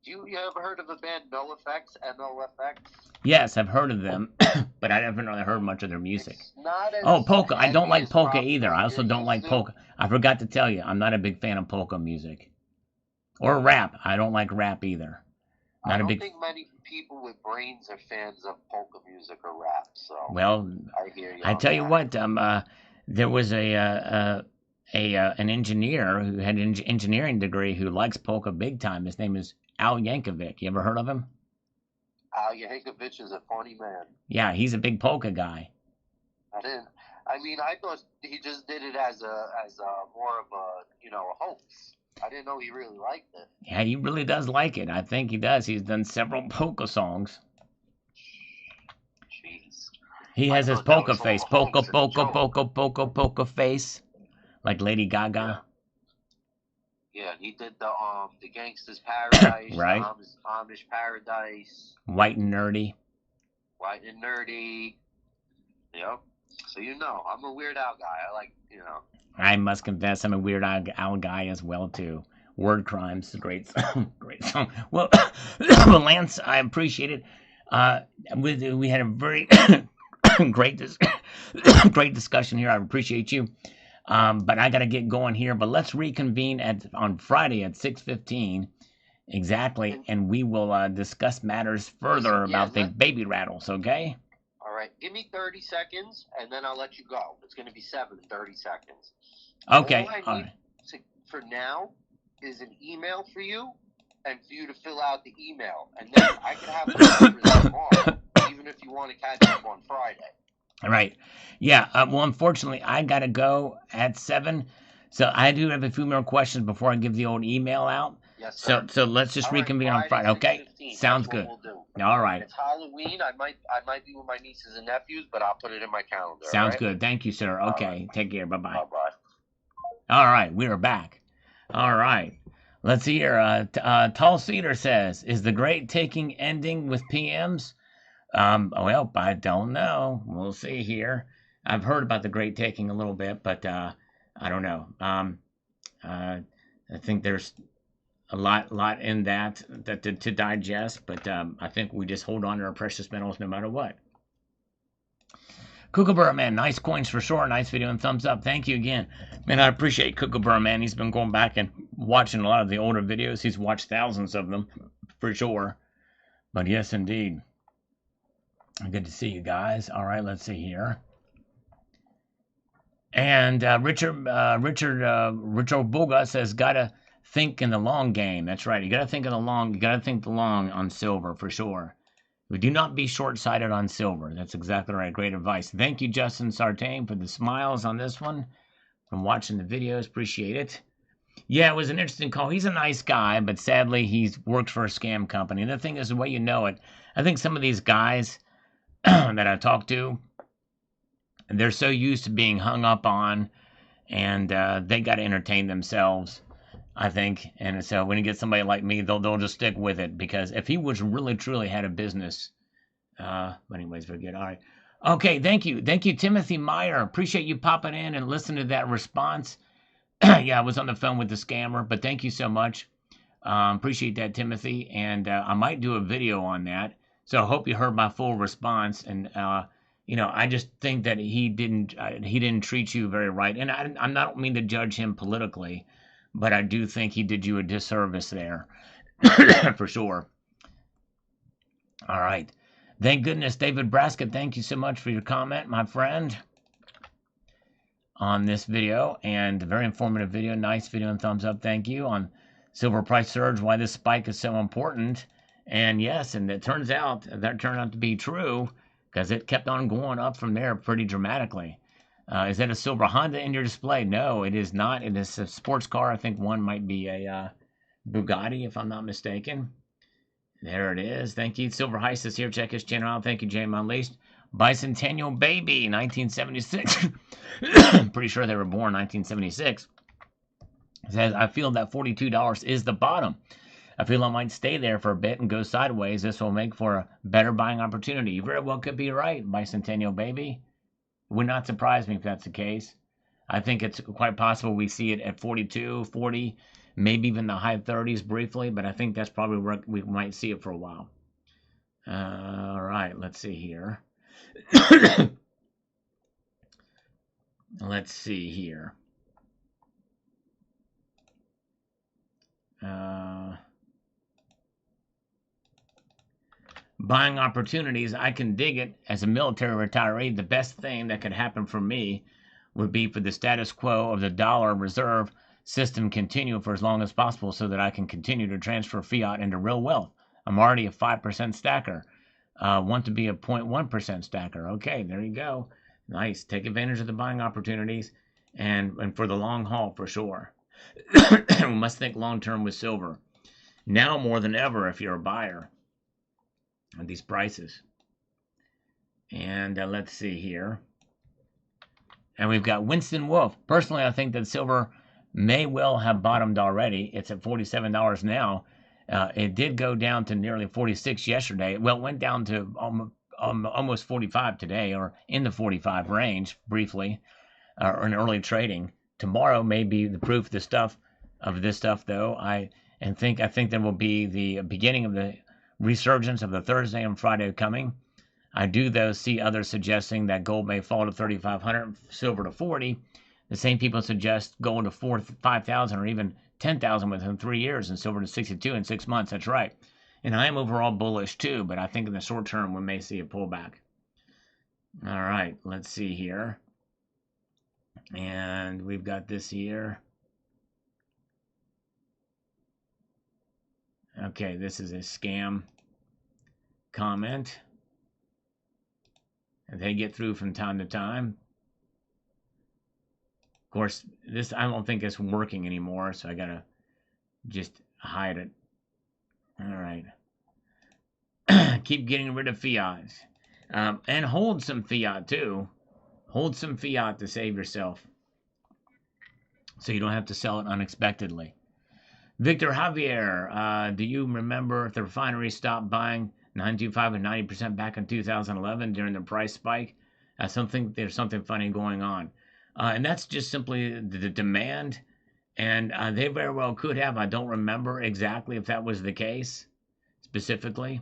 You ever heard of the band NoFX? NoFX? Yes, I've heard of them, but I haven't really heard much of their music. It's not as Oh, polka. I don't heavy like as polka probably either. I what also you're don't like used to. polka. I forgot to tell you, I'm not a big fan of polka music. Or rap. I don't like rap either. I Not a don't big. think many people with brains are fans of polka music or rap. So Well, I hear you. I on tell you that. what. There was an engineer who had an engineering degree who likes polka big time. His name is Al Yankovic. You ever heard of him? Al Yankovic is a funny man. Yeah, he's a big polka guy. I thought he just did it as a more of a hoax. I didn't know he really liked it. Yeah, he really does like it. I think he does. He's done several polka songs. Jeez. He I has his thought that polka was all face. a Polka, hoax and a polka, joke. polka, polka, polka face. Like Lady Gaga. Yeah, he did the Gangsta's Paradise, Right. the Amish Paradise, White and nerdy. White and Nerdy. Yep. So I'm a Weird Al guy. I like I must confess, I'm a Weird Al guy as well too. Word Crimes, great song, great song. Well, Lance, I appreciate it. We had a very great great discussion here. I appreciate you. But I got to get going here. But let's reconvene on Friday at 6:15 exactly, and we will discuss matters further Listen, yeah, about the baby rattles. Okay? All right, give me 30 seconds, and then I'll let you go. It's going to be 30 seconds. Okay. All I All need right. for now is an email for you, and for you to fill out the email, and then I can have the numbers tomorrow, even if you want to catch up on Friday. All right. Yeah. Well, unfortunately, I got to go at 7. So I do have a few more questions before I give the old email out. Yes, sir. So let's just All right, reconvene on Friday. Okay. 6:15. Sounds That's good. what we'll do. All right. It's Halloween. I might be with my nieces and nephews, but I'll put it in my calendar. Sounds all right? good. Thank you, sir. All Okay. right. Take care. Bye-bye. Bye-bye. All right. We are back. All right. Let's see here. Tall Cedar says, is the great taking ending with PMs? Well, I don't know. We'll see here. I've heard about the Great Taking a little bit, but I don't know. I think there's a lot in that to digest, but I think we just hold on to our precious metals no matter what. Kookaburra Man, nice coins for sure. Nice video and thumbs up. Thank you again. Man, I appreciate Kookaburra Man. He's been going back and watching a lot of the older videos. He's watched thousands of them for sure. But yes, indeed. Good to see you guys. All right, let's see here. And Richard Boga says, gotta think in the long game. That's right. You gotta think in the long. You gotta think the long on silver for sure. We do not be short-sighted on silver. That's exactly right. Great advice. Thank you, Justin Sartain, for the smiles on this one. From watching the videos, appreciate it. Yeah, it was an interesting call. He's a nice guy, but sadly, he's worked for a scam company. And the thing is, the way you know it, I think some of these guys that I talk to, they're so used to being hung up on, and they got to entertain themselves, I think. And so when you get somebody like me, they'll just stick with it, because if he was really truly had a business, but anyways, very good. All right. Okay, thank you, Timothy Meyer. Appreciate you popping in and listening to that response. Yeah, I was on the phone with the scammer, but thank you so much. Appreciate that, Timothy, and I might do a video on that. So I hope you heard my full response. And I just think that he didn't treat you very right. And I don't mean to judge him politically, but I do think he did you a disservice there, for sure. All right. Thank goodness, David Braskett. Thank you so much for your comment, my friend, on this video. And a very informative video. Nice video and thumbs up. Thank you. On silver price surge, why this spike is so important. And yes, and it turns out that turned out to be true, because it kept on going up from there pretty dramatically. Is that a silver Honda in your display? No, it is not. It is a sports car. I think one might be a Bugatti, if I'm not mistaken. There it is. Thank you. Silver Heist is here. Check his channel out. Thank you, James Unleashed. Bicentennial Baby, 1976. Pretty sure they were born 1976. It says, I feel that $42 is the bottom. I feel I might stay there for a bit and go sideways. This will make for a better buying opportunity. You very well could be right, Bicentennial Baby. Would not surprise me if that's the case. I think it's quite possible we see it at 42, 40, maybe even the high 30s briefly, but I think that's probably where we might see it for a while. All right, let's see here. Let's see here. Buying opportunities, I can dig it. As a military retiree, the best thing that could happen for me would be for the status quo of the dollar reserve system continue for as long as possible, so that I can continue to transfer fiat into real wealth. I'm already a 5% stacker. Want to be a 0.1% stacker. Okay, there you go. Nice. Take advantage of the buying opportunities, and for the long haul for sure. We must think long term with silver. Now more than ever if you're a buyer at these prices. And let's see here. And we've got Winston Wolf. Personally, I think that silver may well have bottomed already. It's at $47 now. It did go down to nearly 46 yesterday. Well, it went down to almost 45 today, or in the 45 range briefly, or in early trading. Tomorrow may be the proof of this stuff, though. I think there will be the beginning of the resurgence of the Thursday and Friday coming. I do, though, see others suggesting that gold may fall to 3,500, silver to 40. The same people suggest gold to 5,000 or even 10,000 within 3 years, and silver to 62 in 6 months. That's right. And I am overall bullish too, but I think in the short term we may see a pullback. All right, let's see here. And we've got this here. Okay, this is a scam comment. And they get through from time to time. Of course, this, I don't think it's working anymore, so I gotta just hide it. All right. Keep getting rid of fiat. And hold some fiat too. Hold some fiat to save yourself, so you don't have to sell it unexpectedly. Victor Javier, do you remember if the refinery stopped buying 925 and 90% back in 2011 during the price spike? There's something funny going on. And that's just simply the demand. And they very well could have. I don't remember exactly if that was the case specifically.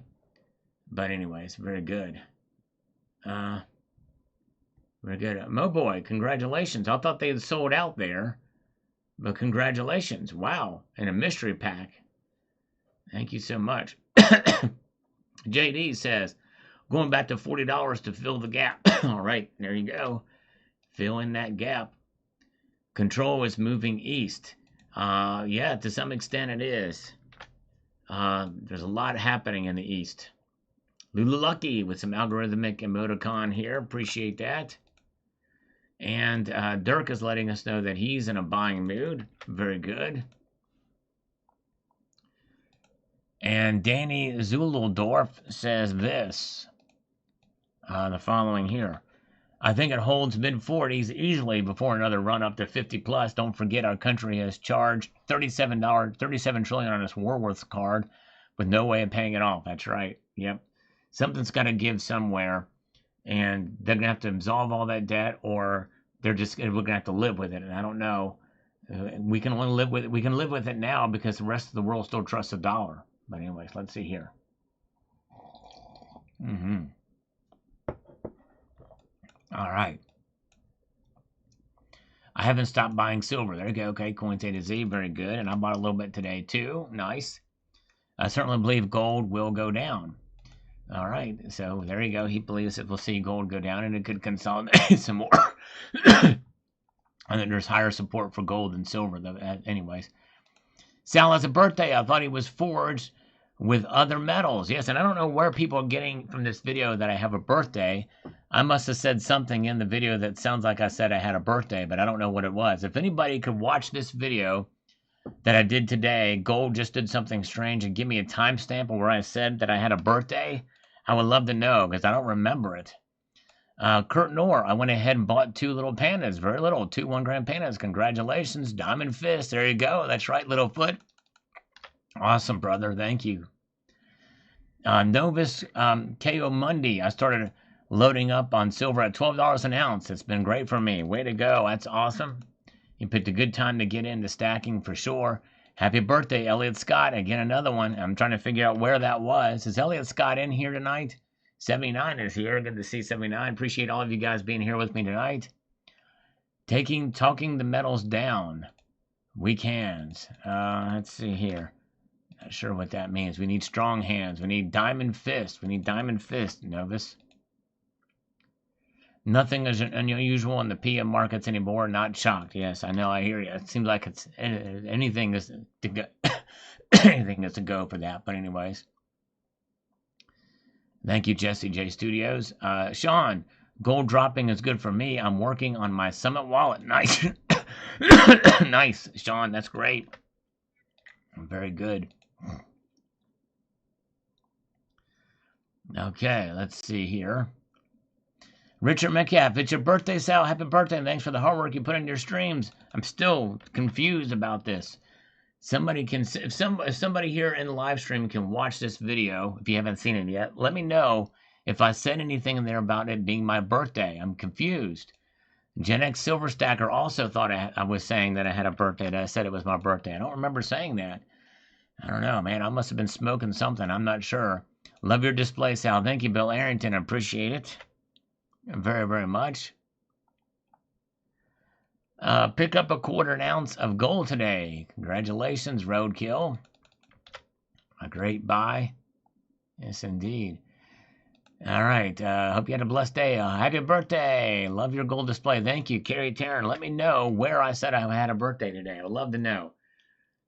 But anyways, very good. Very good. Moboy, congratulations. I thought they had sold out there. But congratulations. Wow. And a mystery pack. Thank you so much. JD says, going back to $40 to fill the gap. All right, there you go. Fill in that gap. Control is moving east. Yeah, to some extent it is. There's a lot happening in the east. Lulu Lucky with some algorithmic emoticon here. Appreciate that. And Dirk is letting us know that he's in a buying mood. Very good. And Danny Zuldorf says this. The following here. I think it holds mid-40s easily before another run up to 50 plus. Don't forget our country has charged $37 trillion on its Warworth card with no way of paying it off. That's right. Yep. Something's got to give somewhere, and they're gonna have to absolve all that debt, or we're gonna have to live with it. And I don't know. We can only live with it. We can live with it now because the rest of the world still trusts the dollar. But anyways, let's see here. All right. I haven't stopped buying silver. There you go. Okay, Coins A to Z. Very good. And I bought a little bit today, too. Nice. I certainly believe gold will go down. All right. So there you go. He believes that we'll see gold go down and it could consolidate some more. I think there's higher support for gold than silver, though. Anyways. Sal has a birthday. I thought he was forged with other metals. Yes, and I don't know where people are getting from this video that I have a birthday. I must have said something in the video that sounds like I said I had a birthday, but I don't know what it was. If anybody could watch this video that I did today, Gold just did something strange, and give me a timestamp where I said that I had a birthday, I would love to know, because I don't remember it. Kurt Knorr, I went ahead and bought 2 little pandas, very little, 2 1-gram pandas. Congratulations, Diamond Fist. There you go. That's right, Littlefoot. Awesome, brother. Thank you. Novus KO Monday. I started loading up on silver at $12 an ounce. It's been great for me. Way to go. That's awesome. You picked a good time to get into stacking for sure. Happy birthday, Elliot Scott. Again, another one. I'm trying to figure out where that was. Is Elliot Scott in here tonight? 79 is here. Good to see 79. Appreciate all of you guys being here with me tonight. Talking the metals down. Weak hands. Let's see here. Not sure what that means. We need strong hands. We need diamond fist. Novus. Nothing is unusual in the PM markets anymore. Not shocked. Yes, I know. I hear you. It seems like it's anything is to go. Anything is to go for that. But anyways. Thank you, Jesse J Studios. Sean, gold dropping is good for me. I'm working on my Summit wallet. Nice. Nice, Sean. That's great. Very good. Okay, let's see here. Richard Metcalf, it's your birthday, Sal. Happy birthday, and thanks for the hard work you put in your streams. I'm still confused about this. If somebody here in the live stream can watch this video, if you haven't seen it yet, let me know if I said anything in there about it being my birthday. I'm confused. Gen X Silver Stacker also thought I was saying that I had a birthday, that I said it was my birthday. I don't remember saying that. I don't know, man. I must have been smoking something. I'm not sure. Love your display, Sal. Thank you, Bill Arrington. I appreciate it very, very much. Pick up a 1/4 ounce of gold today. Congratulations, Roadkill. A great buy. Yes, indeed. All right. Hope you had a blessed day. Happy birthday. Love your gold display. Thank you, Carrie Taryn. Let me know where I said I had a birthday today. I would love to know.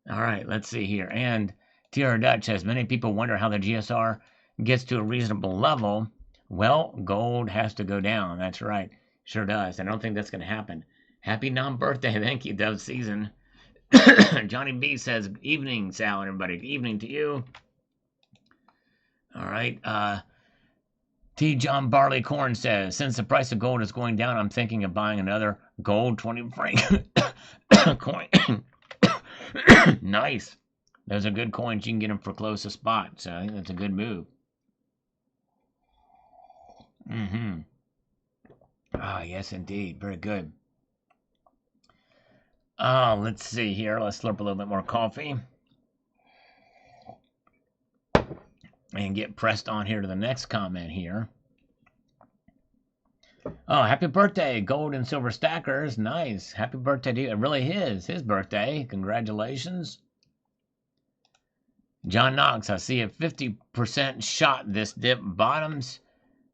All right. Let's see here. And TR Dutch says, many people wonder how the GSR gets to a reasonable level. Well, gold has to go down. That's right. Sure does. I don't think that's going to happen. Happy non-birthday. Thank you, Dove Season. Johnny B says, evening, Sal, everybody. Evening to you. All right. T. John Barley Corn says, since the price of gold is going down, I'm thinking of buying another gold 20 franc coin. Nice. Those are good coins. You can get them for close to spot. So I think that's a good move. Ah, yes, indeed. Very good. Oh, let's see here. Let's slurp a little bit more coffee. And get pressed on here to the next comment here. Oh, happy birthday, Gold and Silver Stackers. Nice. Happy birthday to you. It really is his birthday. Congratulations. John Knox, I see a 50% shot this dip. Bottoms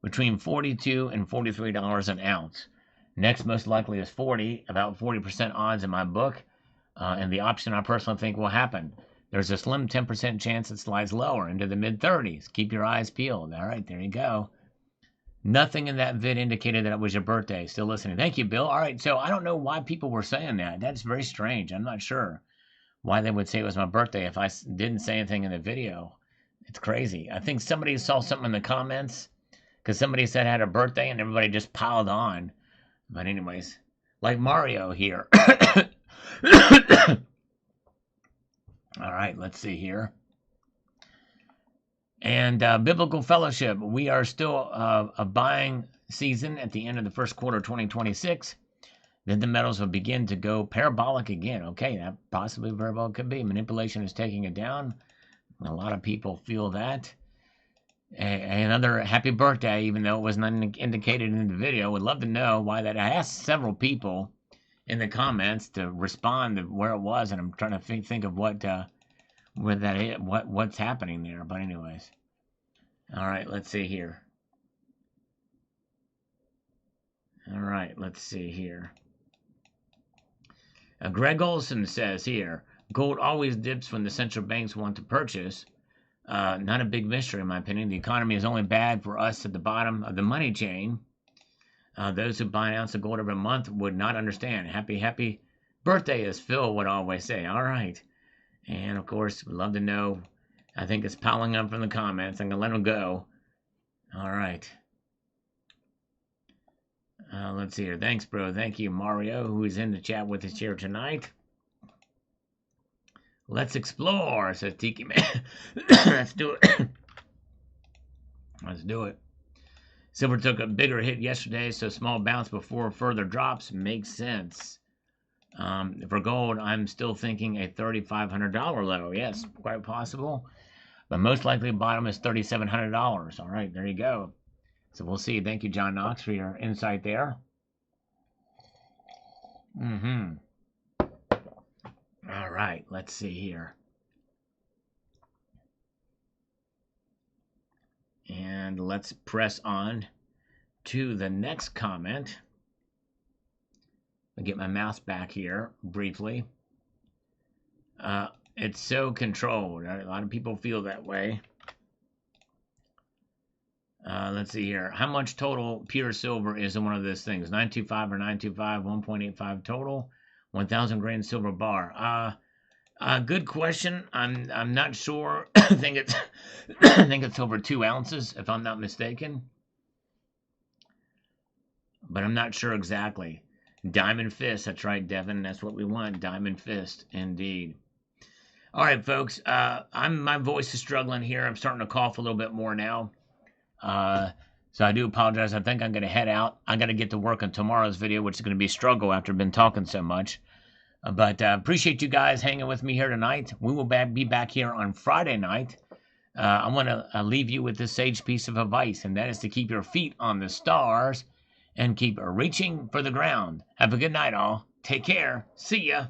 between $42 and $43 an ounce. Next most likely is 40, about 40% odds in my book. And the option I personally think will happen. There's a slim 10% chance it slides lower into the mid-30s. Keep your eyes peeled. All right, there you go. Nothing in that vid indicated that it was your birthday. Still listening. Thank you, Bill. All right, so I don't know why people were saying that. That's very strange. I'm not sure why they would say it was my birthday if I didn't say anything in the video. It's crazy. I think somebody saw something in the comments because somebody said I had a birthday and everybody just piled on. But anyways, like Mario here. All right, let's see here. And Biblical Fellowship, we are still a buying season at the end of the first quarter of 2026. Then the metals will begin to go parabolic again. Okay, that possibly very well could be. Manipulation is taking it down. A lot of people feel that. Another happy birthday, even though it wasn't indicated in the video. Would love to know why that. I asked several people in the comments to respond to where it was, and I'm trying to think of what where that is, what's happening there. But anyways, all right, let's see here. All right, let's see here. Greg Olson says here, gold always dips when the central banks want to purchase. Not a big mystery, in my opinion. The economy is only bad for us at the bottom of the money chain. Those who buy an ounce of gold every month would not understand. Happy birthday, as Phil would always say. All right. And, of course, we'd love to know. I think it's piling up from the comments. I'm going to let them go. All right. Let's see here. Thanks, bro. Thank you, Mario, who is in the chat with us here tonight. Let's explore, says Tiki Man. Let's do it. Let's do it. Silver took a bigger hit yesterday, so small bounce before further drops makes sense. For gold, I'm still thinking a $3,500 low. Yes, quite possible. But most likely bottom is $3,700. All right, there you go. So we'll see. Thank you, John Knox, for your insight there. All right, let's see here. And let's press on to the next comment. I'll get my mouse back here briefly. It's so controlled. A lot of people feel that way. Let's see here. How much total pure silver is in one of those things? 925 or 925, 1.85 total, 1,000 grain silver bar. Good question. I'm not sure. I think it's over 2 ounces, if I'm not mistaken. But I'm not sure exactly. Diamond Fist. That's right, Devin. That's what we want. Diamond Fist, indeed. All right, folks. My voice is struggling here. I'm starting to cough a little bit more now. So I do apologize. I think I'm going to head out. I got to get to work on tomorrow's video, which is going to be a struggle after I've been talking so much. But appreciate you guys hanging with me here tonight. We will be back here on Friday night. I want to leave you with this sage piece of advice, and that is to keep your feet on the stars and keep reaching for the ground. Have a good night, all. Take care. See ya.